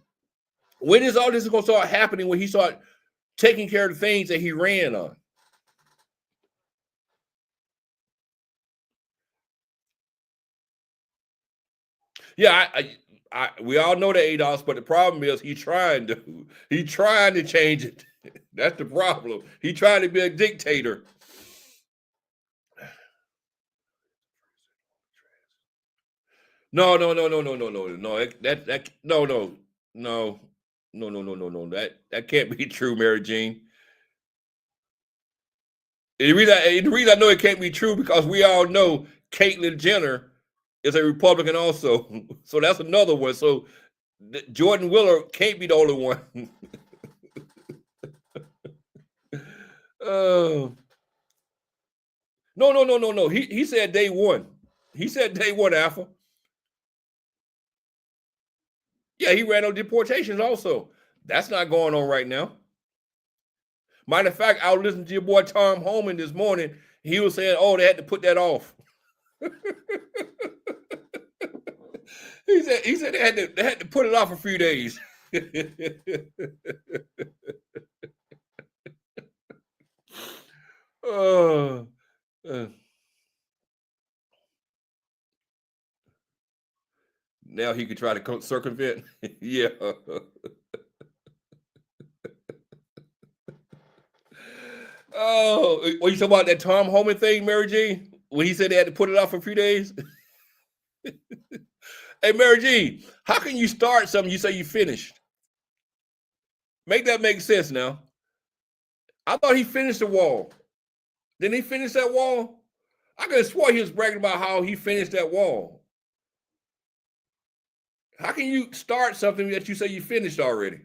When is all this gonna start happening when he start taking care of the things that he ran on? Yeah, we all know the ADOS, but the problem is he's trying to change it. That's the problem. He trying to be a dictator. No. That can't be true, Mary Jean. The reason I know it can't be true because we all know Caitlyn Jenner is a Republican also. So that's another one. So Jordan Willer can't be the only one. No. He said day one. He said day one, Alpha. Yeah, he ran on deportations also. That's not going on right now. Matter of fact, I was listening to your boy Tom Homan this morning. He was saying, "Oh, they had to put that off." he said they had to put it off a few days. Now he could try to circumvent. Yeah. Oh, what you talking about that Tom Homan thing, Mary Jean? When he said they had to put it off for a few days? Hey, Mary Jean, how can you start something you say you finished? Make that make sense now. I thought he finished the wall. Didn't he finish that wall? I could have swore he was bragging about how he finished that wall. How can you start something that you say you finished already?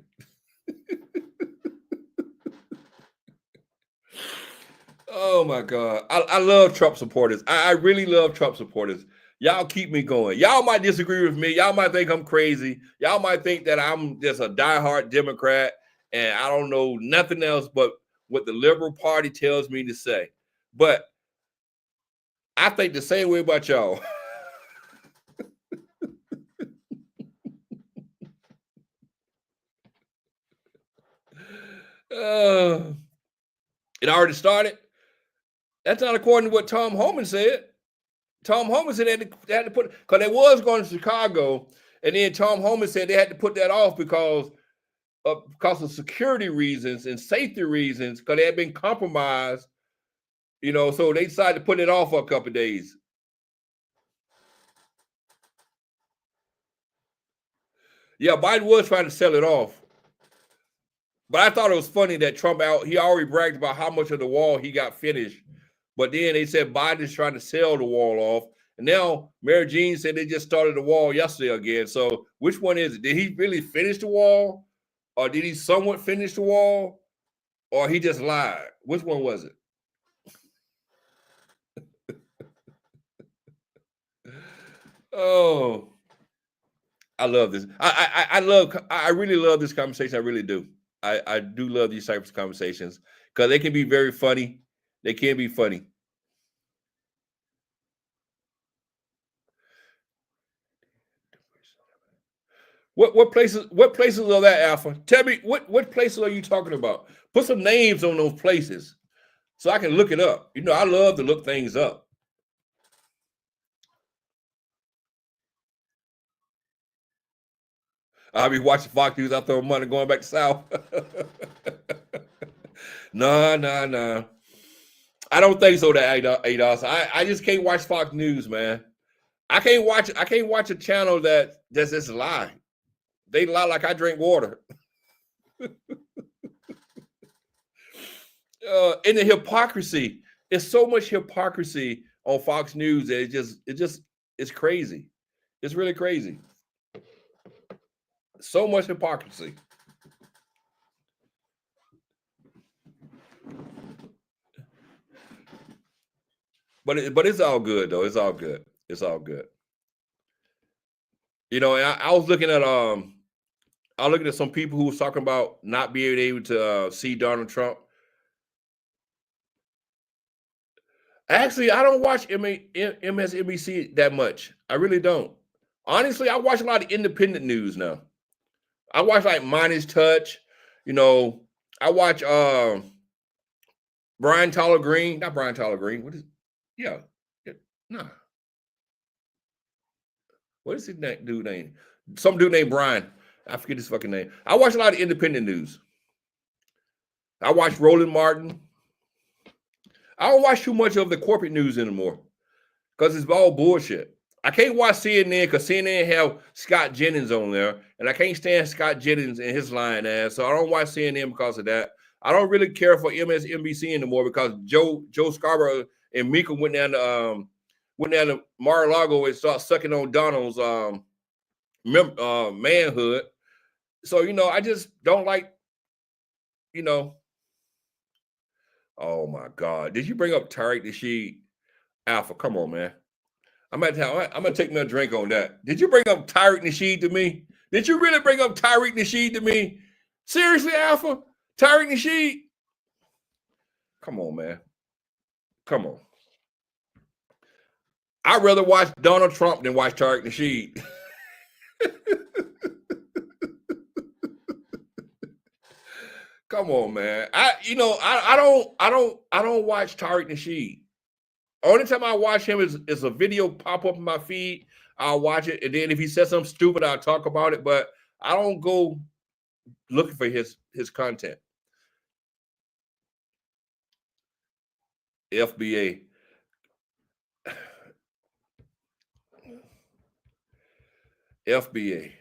Oh my God. I love Trump supporters. I really love Trump supporters. Y'all keep me going. Y'all might disagree with me. Y'all might think I'm crazy. Y'all might think that I'm just a diehard Democrat and I don't know nothing else but what the liberal party tells me to say. But I think the same way about y'all. It already started. That's not according to what Tom Homan said. Tom Homan said they had to put, because they was going to Chicago, and then Tom Homan said they had to put that off because of security reasons and safety reasons, because they had been compromised, so they decided to put it off for a couple of days. Yeah, Biden was trying to sell it off. But I thought it was funny that Trump he already bragged about how much of the wall he got finished. But then they said Biden's trying to sell the wall off. And now Mary Jean said they just started the wall yesterday again. So which one is it? Did he really finish the wall? Or did he somewhat finish the wall? Or he just lied? Which one was it? Oh, I love this. I really love this conversation. I really do. I do love these types of conversations because they can be very funny. They can be funny. What places are that, Alpha? Tell me what places are you talking about? Put some names on those places so I can look it up. I love to look things up. I'll be watching Fox News. I throw money going back to South. No. I don't think so. That ADOS. I just can't watch Fox News, man. I can't watch a channel that's just lie. They lie like I drink water. And the hypocrisy. It's so much hypocrisy on Fox News that it's crazy. It's really crazy. So much hypocrisy. But it's all good though. It's all good. It's all good. I was looking at some people who was talking about not being able to see Donald Trump. Actually, I don't watch MSNBC that much. I really don't. Honestly, I watch a lot of independent news now. I watch like Minus Touch. You know, I watch Brian Tyler Green. Not Brian Tyler Green. What is? Yeah. Nah. What is his dude name? Some dude named Brian. I forget his fucking name. I watch a lot of independent news. I watch Roland Martin. I don't watch too much of the corporate news anymore because it's all bullshit. I can't watch CNN because CNN have Scott Jennings on there, and I can't stand Scott Jennings and his lying ass. So I don't watch CNN because of that. I don't really care for MSNBC anymore because Joe Scarborough and Mika went down to Mar-a-Lago and started sucking on Donald's manhood. So, you know, I just don't like, you know. Oh my God. Did you bring up Tariq Nasheed? Alpha, come on, man. I'm gonna take me a drink on that. Did you bring up Tariq Nasheed to me? Did you really bring up Tariq Nasheed to me? Seriously, Alpha? Tariq Nasheed? Come on, man. Come on. I'd rather watch Donald Trump than watch Tariq Nasheed. Come on, man. I don't watch Tariq Nasheed. Only time I watch him is a video pop up in my feed. I'll watch it, and then if he says something stupid, I'll talk about it. But I don't go looking for his content. FBA. FBA.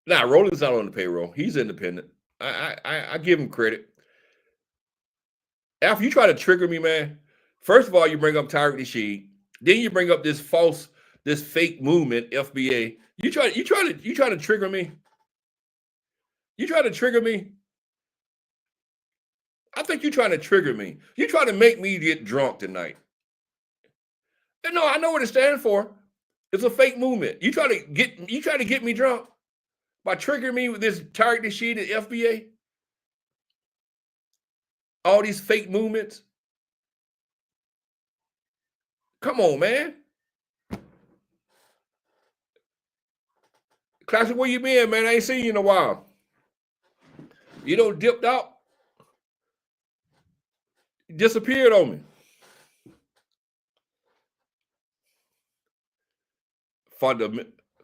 Now, Roland's not on the payroll. He's independent. I give him credit. After you try to trigger me, man, first of all, you bring up Tariq Nasheed. Then you bring up this fake movement, FBA. You try to trigger me. You try to trigger me. I think you're trying to trigger me. You try to make me get drunk tonight. And no, I know what it stands for. It's a fake movement. You try to get me drunk by triggering me with this Tariq Nasheed and FBA. All these fake movements. Come on, man. Classic, where you been, man? I ain't seen you in a while. You don't dipped out. You disappeared on me.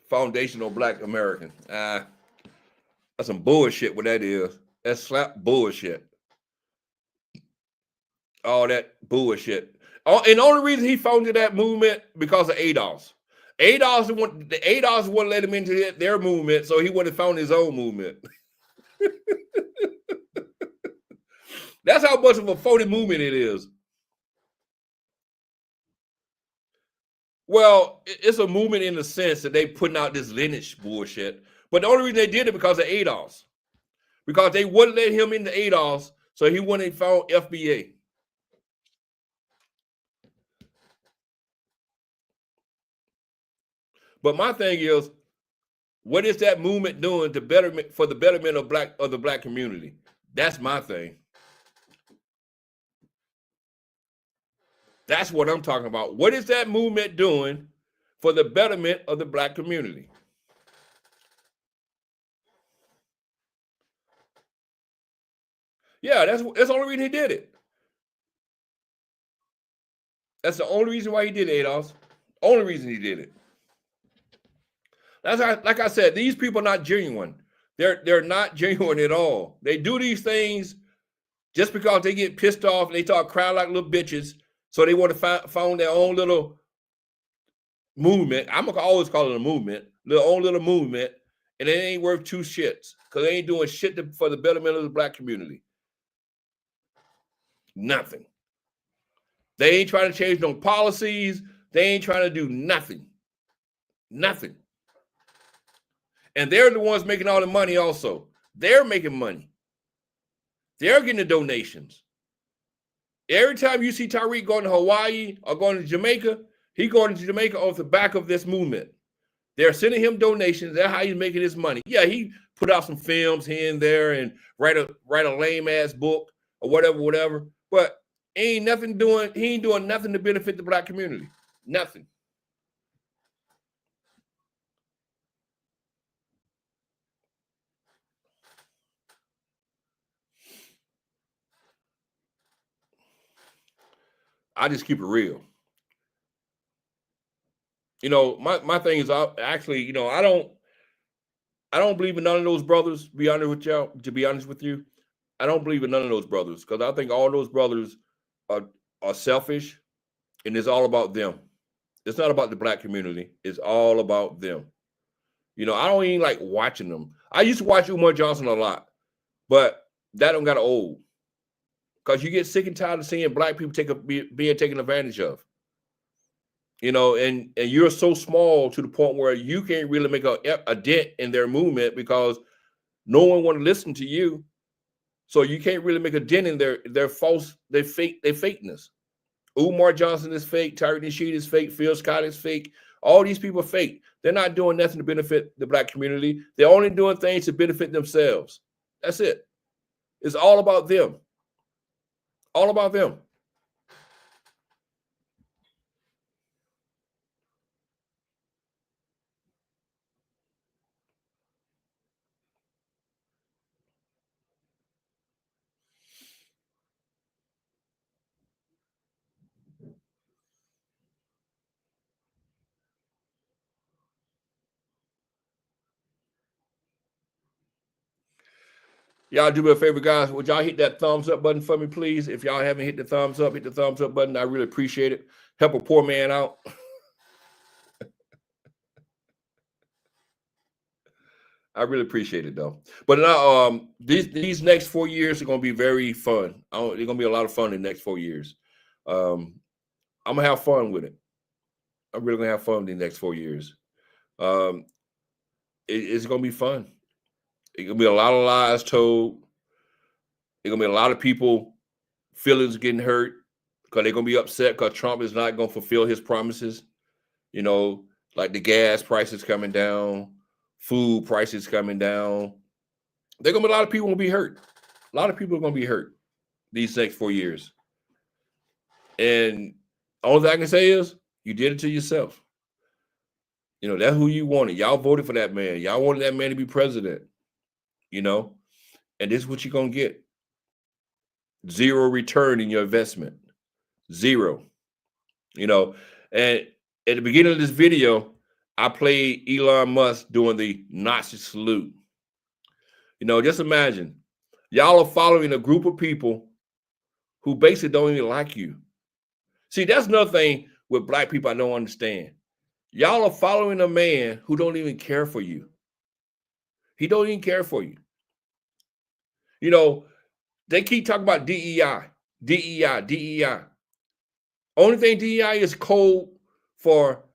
Foundational Black American. That's some bullshit what that is. That's slap bullshit. All that bullshit. And the only reason he founded that movement because of ADOS. ADOS wouldn't let him into their movement, so he would have found his own movement. That's how much of a phony movement it is. Well, it's a movement in the sense that they putting out this lineage bullshit. But the only reason they did it because of ADOS. Because they wouldn't let him into ADOS, so he wouldn't have found FBA. But my thing is, what is that movement doing for the betterment of the black community? That's my thing. That's what I'm talking about. What is that movement doing for the betterment of the black community? Yeah, that's the only reason he did it. That's the only reason why he did it, ADOS. Only reason he did it. That's like I said, these people are not genuine. They're not genuine at all. They do these things just because they get pissed off and they start crying like little bitches. So they want to found their own little movement. I'm gonna always call it a movement, their own little movement, and it ain't worth two shits because they ain't doing shit for the betterment of the black community. Nothing. They ain't trying to change no policies. They ain't trying to do nothing. Nothing. And they're the ones making all the money also. They're making money. They're getting the donations. Every time you see Tariq going to Hawaii or going to Jamaica, he's going to Jamaica off the back of this movement. They're sending him donations. That's how he's making his money. Yeah, he put out some films here and there and write a lame ass book or whatever. But he ain't doing nothing to benefit the black community. Nothing. I just keep it real. You know, my thing is, actually, you know, I don't believe in none of those brothers. Be honest with y'all. To be honest with you, I don't believe in none of those brothers because I think all those brothers are selfish, and it's all about them. It's not about the black community. It's all about them. You know, I don't even like watching them. I used to watch Umar Johnson a lot, but that don't got old because you get sick and tired of seeing black people being taken advantage of. You know, and you're so small to the point where you can't really make a dent in their movement because no one want to listen to you. So you can't really make a dent in their fakeness. Umar Johnson is fake. Tariq Nasheed is fake. Phil Scott is fake. All these people are fake. They're not doing nothing to benefit the black community. They're only doing things to benefit themselves. That's it. It's all about them. All about them. Y'all do me a favor, guys. Would y'all hit that thumbs up button for me, please? If y'all haven't hit the thumbs up, hit the thumbs up button. I really appreciate it. Help a poor man out. I really appreciate it, though. But now, these next 4 years are going to be very fun. They're going to be a lot of fun in the next 4 years. I'm going to have fun with it. I'm really going to have fun in the next 4 years. It's going to be fun. It's going to be a lot of lies told. It's going to be a lot of people feelings getting hurt because they're going to be upset because Trump is not going to fulfill his promises. You know, like the gas prices coming down, food prices coming down. There's going to be a lot of people going to be hurt. A lot of people are going to be hurt these next 4 years. And all that I can say is you did it to yourself. You know, that's who you wanted. Y'all voted for that man. Y'all wanted that man to be president, you know, and this is what you're going to get. Zero return in your investment. Zero. You know, and at the beginning of this video, I played Elon Musk doing the Nazi salute. You know, just imagine y'all are following a group of people who basically don't even like you. See, that's another thing with black people I don't understand. Y'all are following a man who don't even care for you. He don't even care for you. You know, they keep talking about DEI, DEI, DEI. Only thing DEI is code for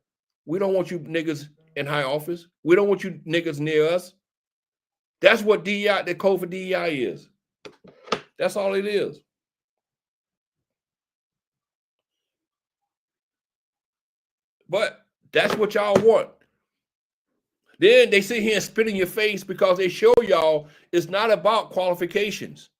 we don't want you niggas in high office. We don't want you niggas near us. That's what DEI, the code for DEI is. That's all it is. But that's what y'all want. Then they sit here and spit in your face because they show y'all it's not about qualifications.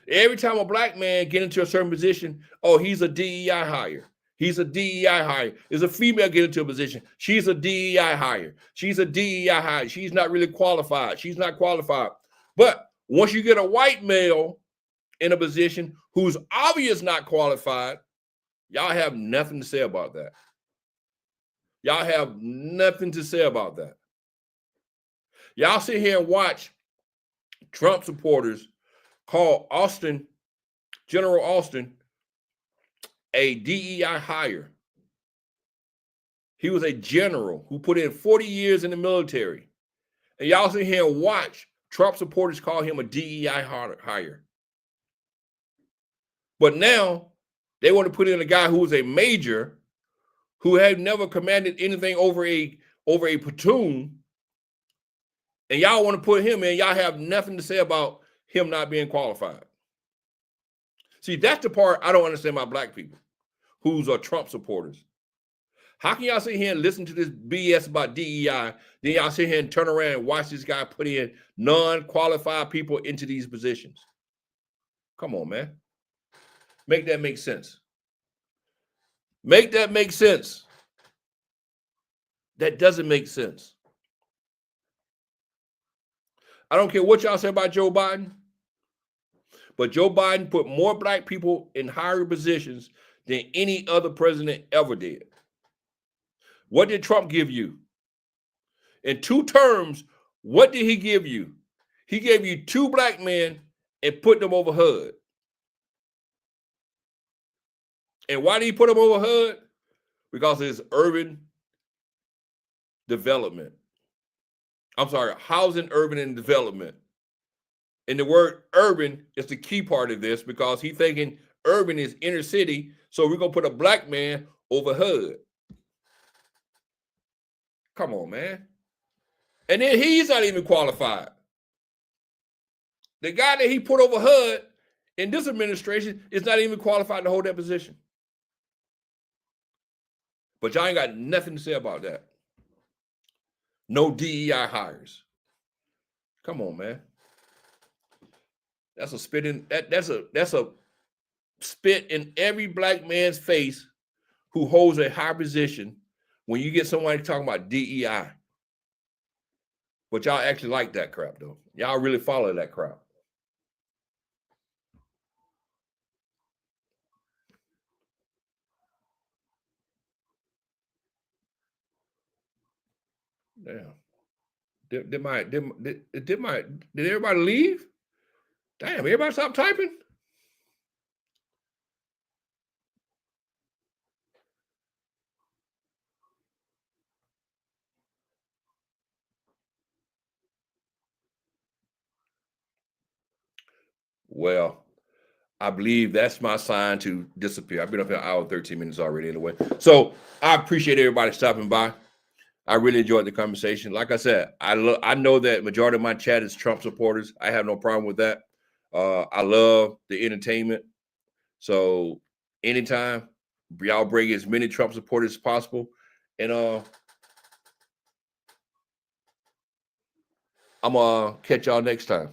Every time a black man get into a certain position, oh, he's a DEI hire. He's a DEI hire. Is a female get into a position, she's a DEI hire. She's a DEI hire. She's not really qualified. She's not qualified. But once you get a white male in a position who's obviously not qualified, y'all have nothing to say about that. Y'all have nothing to say about that. Y'all sit here and watch Trump supporters call General Austin, a DEI hire. He was a general who put in 40 years in the military. And y'all sit here and watch Trump supporters call him a DEI hire. But now they want to put in a guy who was a major who had never commanded anything over a platoon, and y'all want to put him in, y'all have nothing to say about him not being qualified. See, that's the part I don't understand about black people who's are Trump supporters. How can y'all sit here and listen to this BS about DEI, then y'all sit here and turn around and watch this guy put in non-qualified people into these positions? Come on, man. Make that make sense. Make that make sense. That doesn't make sense. I don't care what y'all say about Joe Biden, but Joe Biden put more black people in higher positions than any other president ever did. What did Trump give you? In 2 terms, what did he give you? He gave you 2 black men and put them over HUD. And why did he put them over HUD? Because of his urban development. I'm sorry, housing, urban, and development. And the word urban is the key part of this because he's thinking urban is inner city, so we're going to put a black man over HUD. Come on, man. And then he's not even qualified. The guy that he put over HUD in this administration is not even qualified to hold that position. But y'all ain't got nothing to say about that. No DEI hires. Come on, man. That's a spit in that's a spit in every black man's face who holds a high position when you get somebody talking about DEI. But y'all actually like that crap, though. Y'all really follow that crap. Damn. Did everybody leave? Damn, everybody stop typing? Well, I believe that's my sign to disappear. I've been up here an hour, 13 minutes already anyway. So I appreciate everybody stopping by. I really enjoyed the conversation. Like I said, I know that majority of my chat is Trump supporters. I have no problem with that. I love the entertainment. So anytime, y'all bring as many Trump supporters as possible. And I'm going to catch y'all next time.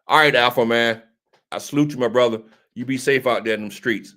All right, Alpha Man. I salute you, my brother. You be safe out there in them streets.